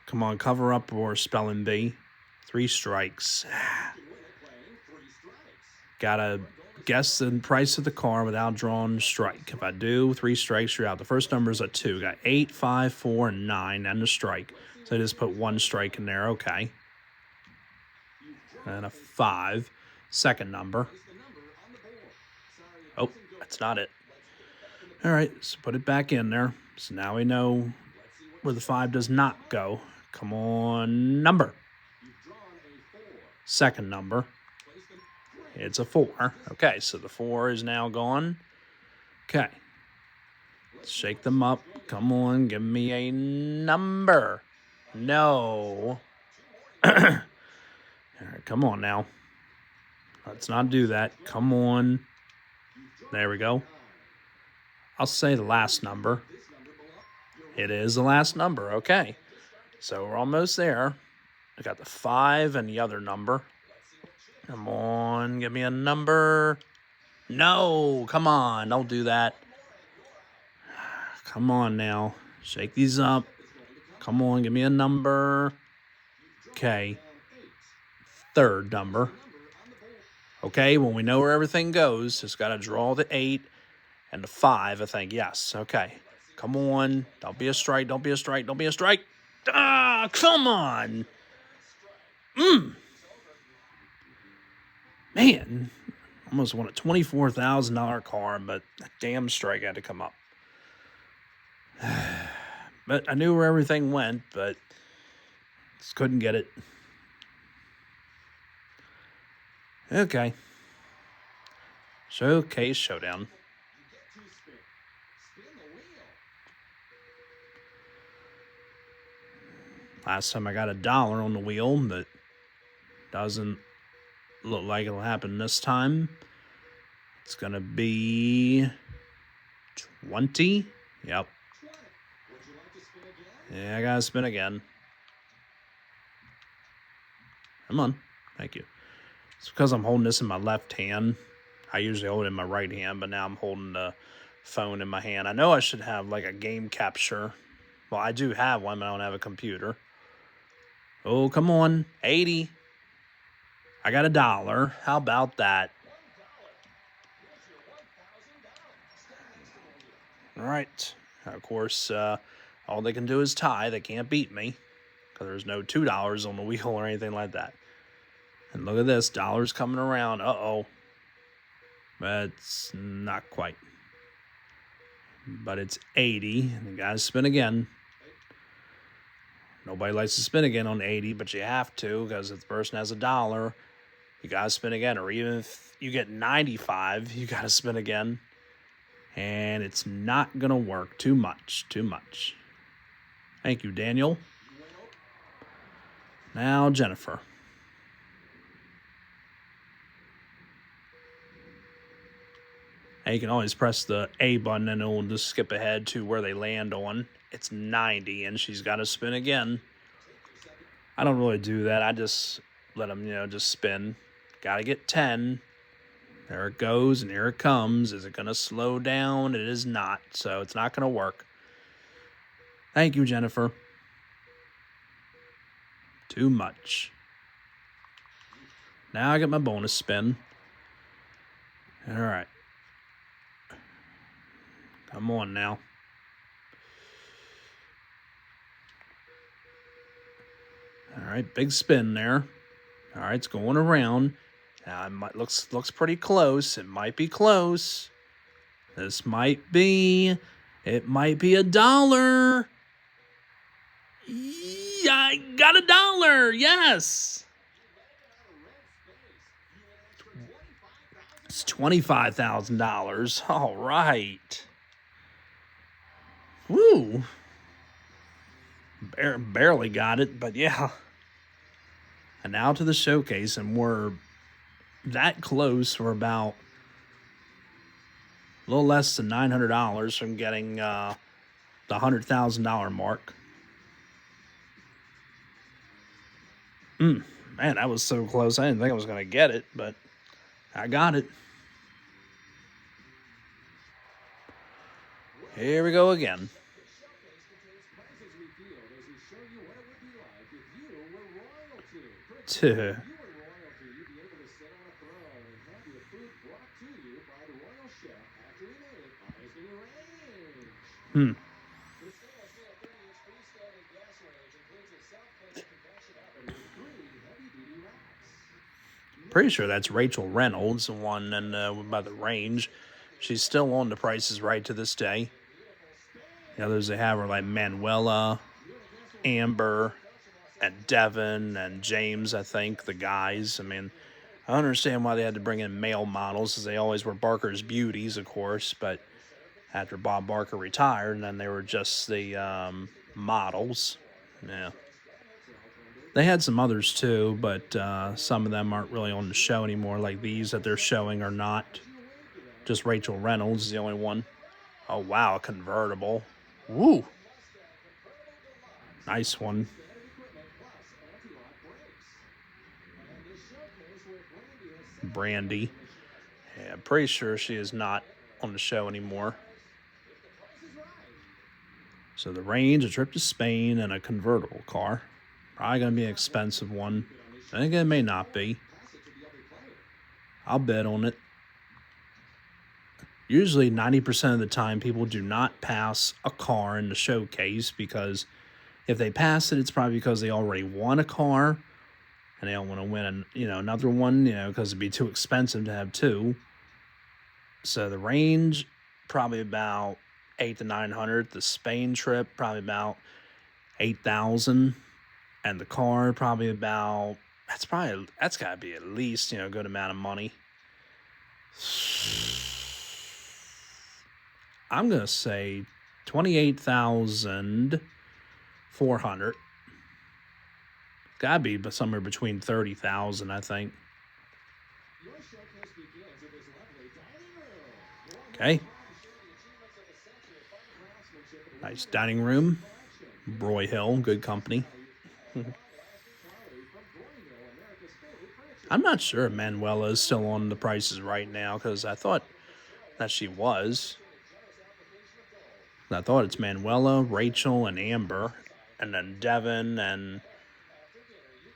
Speaker 1: Come on, cover up or spelling bee. 3 strikes. Gotta guess the price of the car without drawing strike. If I do, 3 strikes, you're out. The first number is a 2. Got 8, 5, 4, and 9, and a strike. So I just put 1 strike in there. Okay. And a 5. Second number. Oh, that's not it. All right, so put it back in there. So now we know where the 5 does not go. Come on, number. Second number. It's a 4. Okay, so the 4 is now gone. Okay. Let's shake them up. Come on, give me a number. No. All right, come on now. Let's not do that. Come on. There we go. I'll say the last number. It is the last number. Okay. So we're almost there. I got the 5 and the other number. Come on, give me a number. No, come on, don't do that. Come on now. Shake these up. Come on, give me a number. Okay. Third number. Okay, when we know where everything goes, just got to draw the 8 and the 5, I think. Yes, okay. Come on. Don't be a strike. Don't be a strike. Don't be a strike. Ah, come on. Man, almost won a $24,000 car, but a damn strike had to come up. But I knew where everything went, but just couldn't get it. Okay. Showcase Showdown. Last time I got $1 on the wheel, but doesn't look like it'll happen this time. It's going to be 20. Yep. Yeah, I got to spin again. Come on. Thank you. It's because I'm holding this in my left hand. I usually hold it in my right hand, but now I'm holding the phone in my hand. I know I should have like a game capture. Well, I do have one, but I don't have a computer. Oh, come on. 80. I got $1. How about that? All right. Of course, all they can do is tie. They can't beat me because there's no $2 on the wheel or anything like that. And look at this. Dollars coming around. Uh-oh. That's not quite. But it's 80. And you got to spin again. Nobody likes to spin again on 80, but you have to because if the person has $1, you got to spin again. Or even if you get 95, you got to spin again. And it's not going to work. Too much. Too much. Thank you, Daniel. Now, Jennifer. And you can always press the A button and it'll just skip ahead to where they land on. It's 90, and she's got to spin again. I don't really do that. I just let them, just spin. Got to get 10. There it goes, and here it comes. Is it going to slow down? It is not, so it's not going to work. Thank you, Jennifer. Too much. Now I get my bonus spin. All right. Come on now. All right, big spin there. All right, it's going around. Now it looks pretty close. It might be close. This might be. It might be $1. Yeah, I got $1. Yes. It's $25,000. All right. Woo. Barely got it, but yeah. And now to the showcase, and we're that close. We're about a little less than $900 from getting the $100,000 mark. Man, that was so close. I didn't think I was going to get it, but I got it. Here we go again. Pretty sure that's Rachel Reynolds, the one by the range. She's still on The Price is Right to this day. The others they have are like Manuela, Amber, and Devin, and James, I think, the guys. I mean, I don't understand why they had to bring in male models, because they always were Barker's beauties, of course, but after Bob Barker retired, and then they were just the models. Yeah. They had some others too, but some of them aren't really on the show anymore, like these that they're showing are not. Just Rachel Reynolds is the only one. Oh, wow, a convertible. Woo! Nice one. Brandy. Yeah, I'm pretty sure she is not on the show anymore. So the range, a trip to Spain, and a convertible car. Probably going to be an expensive one. I think it may not be. I'll bet on it. Usually 90% of the time people do not pass a car in the showcase, because if they pass it, it's probably because they already won a car and they don't want to win another one, because it'd be too expensive to have two. So the range, probably about 800 to 900. The Spain trip, probably about 8,000. And the car, probably about, that's got to be at least, a good amount of money. I'm going to say 28,400. Gotta be somewhere between 30,000, I think. Okay. Nice dining room. Broy Hill, good company. I'm not sure if Manuela is still on The Price is Right now because I thought that she was. I thought it's Manuela, Rachel, and Amber, and then Devin, and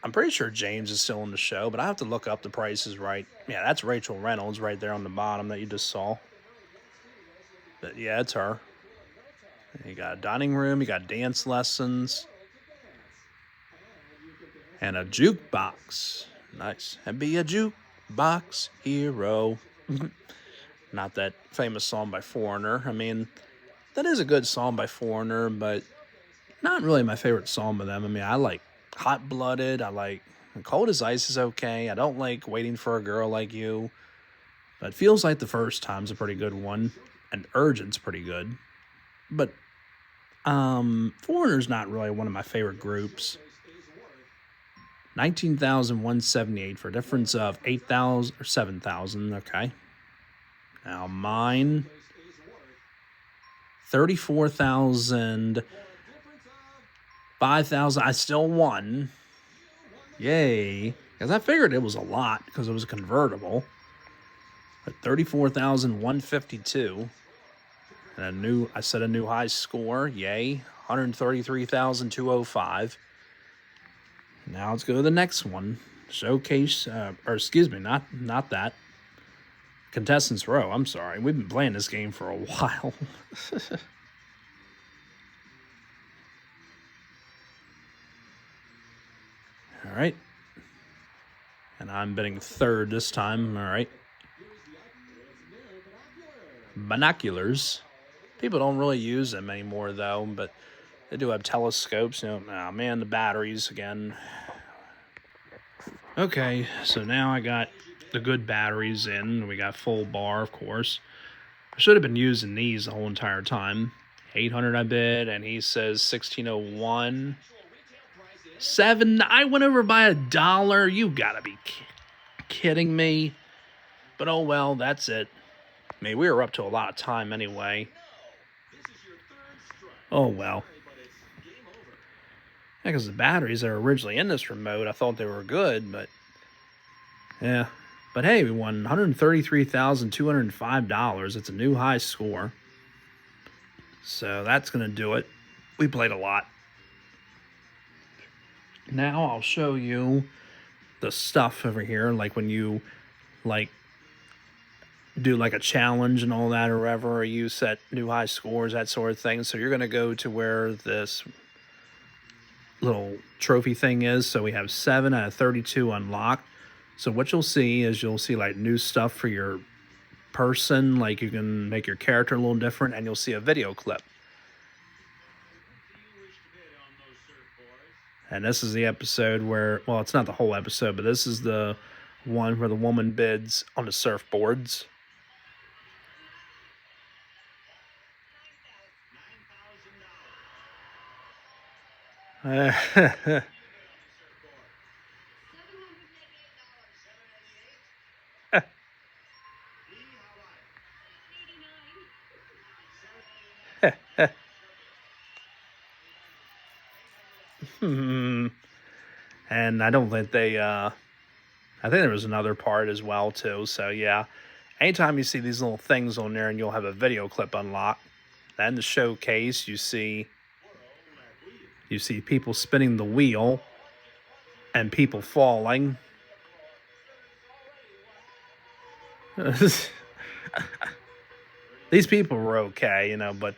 Speaker 1: I'm pretty sure James is still on the show, but I have to look up The Price is Right. Yeah, that's Rachel Reynolds right there on the bottom that you just saw. But yeah, it's her. You got a dining room, you got dance lessons, and a jukebox. Nice. And be a jukebox hero. Not that famous song by Foreigner. I mean, that is a good song by Foreigner, but not really my favorite song by them. I mean, I like Hot Blooded. I like Cold as Ice is okay. I don't like Waiting for a Girl Like You. But Feels Like the First Time's a pretty good one. And Urgent's pretty good. But Foreigner's not really one of my favorite groups. 19,178 for a difference of 8,000 or 7,000. Okay. Now mine, 34,000, 5,000. I still won. Yay. Because I figured it was a lot because it was a convertible. But 34,152. And I set a new high score. Yay. 133,205. Now let's go to the next one. Showcase, or excuse me, not that. Contestants Row, I'm sorry. We've been playing this game for a while. All right. And I'm bidding third this time. All right. Binoculars. People don't really use them anymore, though, but they do have telescopes. Oh, man, the batteries again. Okay, so now I got the good batteries in. We got full bar, of course. I should have been using these the whole entire time. 800 I bid, and he says 1601. I went over by $1. You gotta be kidding me. But oh well, that's it. I mean, we were up to a lot of time anyway. Oh well. Yeah, because the batteries that were originally in this remote, I thought they were good, but yeah. But hey, we won $133,205. It's a new high score. So that's going to do it. We played a lot. Now I'll show you the stuff over here, like when you do like a challenge and all that or whatever, or you set new high scores, that sort of thing. So you're going to go to where this little trophy thing is. So we have 7 out of 32 unlocked. So what you'll see is like new stuff for your person, like you can make your character a little different, and you'll see a video clip. And this is the episode where, well, it's not the whole episode, but this is the one where the woman bids on the surfboards. And I don't think I think there was another part as well too. So yeah, anytime you see these little things on there and you'll have a video clip unlocked. Then the showcase, you see people spinning the wheel and people falling. These people were okay, but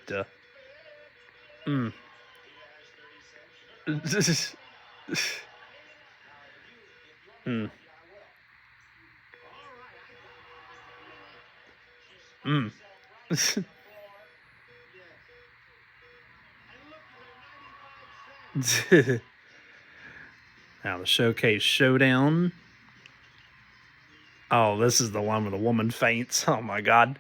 Speaker 1: Now the showcase showdown. Oh, this is the one where the woman faints. Oh my God.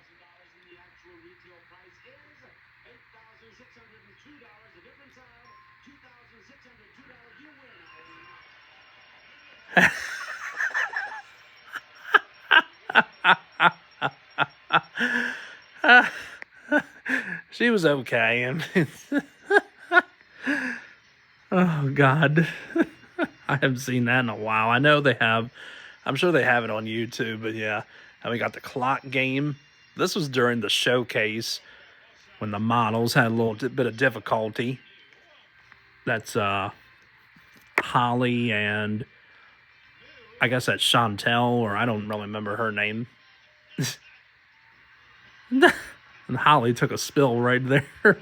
Speaker 1: She was okay. Oh God. I haven't seen that in a while. I know they have I'm sure they have it on YouTube, but yeah. And we got the clock game. This was during the showcase when the models had a little bit of difficulty. That's Holly and I guess that's Chantel, or I don't really remember her name. And Holly took a spill right there.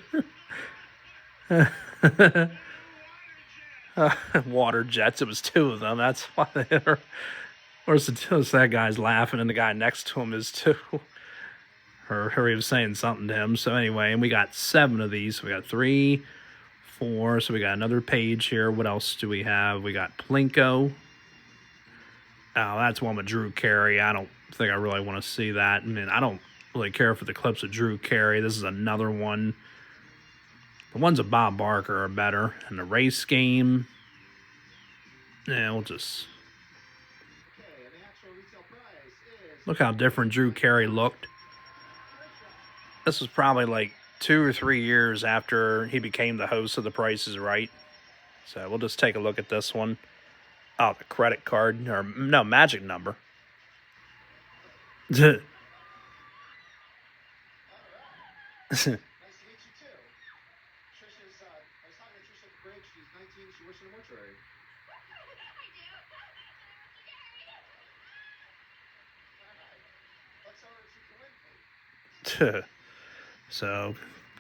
Speaker 1: Water jets. It was two of them. That's why they hit her. Or that guy's laughing, and the guy next to him is too. Or he was saying something to him. So anyway, and we got 7 of these. So we got 3, 4. So we got another page here. What else do we have? We got Plinko. Oh, that's one with Drew Carey. I don't think I really want to see that. I mean, I don't really care for the clips of Drew Carey. This is another one. The ones of Bob Barker are better. And the race game. Yeah, we'll just. Look how different Drew Carey looked. This was probably like 2 or 3 years after he became the host of The Price is Right. So we'll just take a look at this one. Oh, the credit card, or no, magic number.
Speaker 3: Nice to meet you too. Trisha's, I was talking to Trisha at the break. She's 19. She works in a mortuary. Let's her she can win.
Speaker 1: So,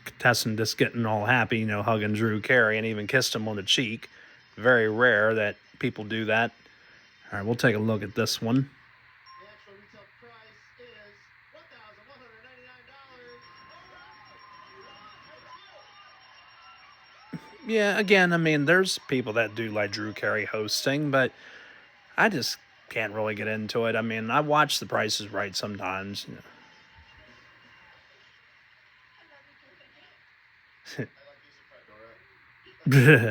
Speaker 1: contestant just getting all happy, you know, hugging Drew Carey and even kissed him on the cheek. Very rare that people do that. All right, we'll take a look at this one.
Speaker 3: The actual retail price is $1,199.
Speaker 1: Yeah, again, I mean, there's people that do like Drew Carey hosting, but I just can't really get into it. I mean, I watch The Price is Right sometimes. You know.
Speaker 3: I like you, Dora. I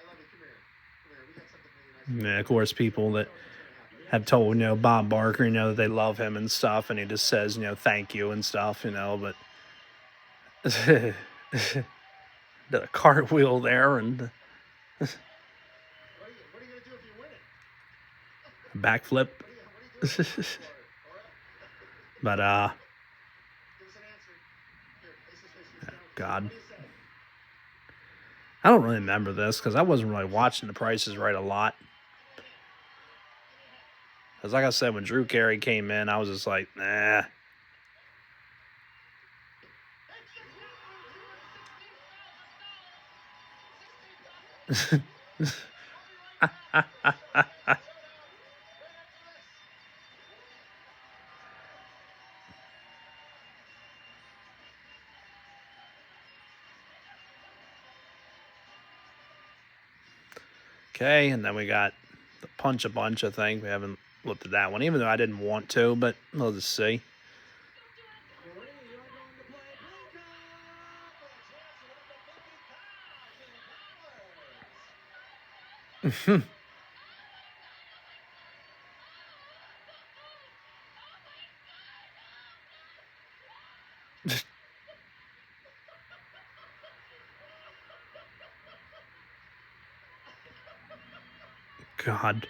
Speaker 3: love you. Come here. Come here. We got something really nice.
Speaker 1: Yeah, of course, people that have told, you know, Bob Barker, you know, that they love him and stuff, and he just says, you know, thank you and stuff, you know, but did a cartwheel there and
Speaker 3: What are you gonna do if you win it?
Speaker 1: backflip.
Speaker 3: What are you doing for it, Dora?
Speaker 1: But,
Speaker 3: Give us an answer. Here, face to face.
Speaker 1: God.
Speaker 3: What do you say?
Speaker 1: I don't really remember this because I wasn't really watching The Price is Right a lot. Because like I said, when Drew Carey came in, I was just like, nah. Okay, and then we got the Punch a Bunch, I think. We haven't looked at that one, even though I didn't want to, but we'll just see. God.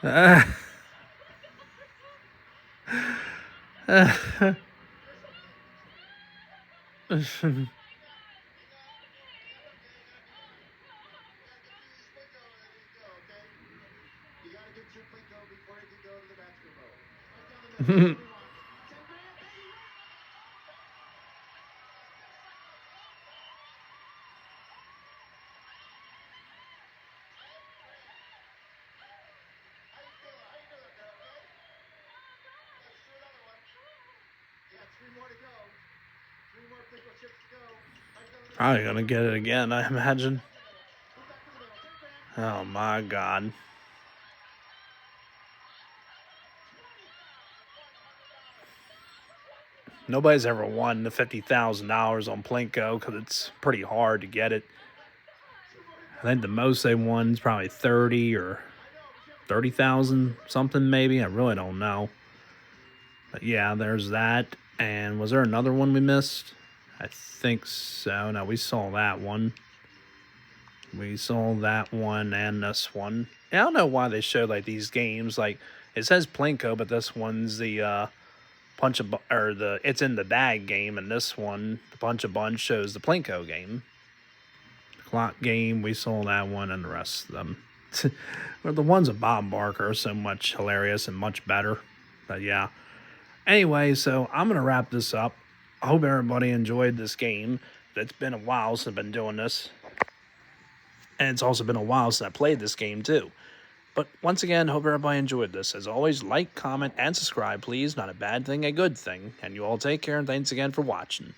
Speaker 3: You gotta get through Plinko before you can go to the bathroom roll.
Speaker 1: Probably gonna get it again, I imagine. Oh my God. Nobody's ever won the $50,000 on Plinko because it's pretty hard to get it. I think the most they won is probably 30 or 30,000 something maybe. I really don't know. But yeah, there's that. And was there another one we missed? I think so. No, we saw that one. We saw that one and this one. I don't know why they showed like these games. Like it says Plinko, but this one's the or the it's in the bag game, and this one, the Punch a Bunch, shows the Plinko game. The clock game, we saw that one, and the rest of them. Well, the ones with Bob Barker are so much hilarious and much better. But yeah. Anyway, so I'm gonna wrap this up. I hope everybody enjoyed this game. It's been a while since I've been doing this. And it's also been a while since I played this game too. But once again, hope everybody enjoyed this. As always, like, comment, and subscribe, please. Not a bad thing, a good thing. And you all take care, and thanks again for watching.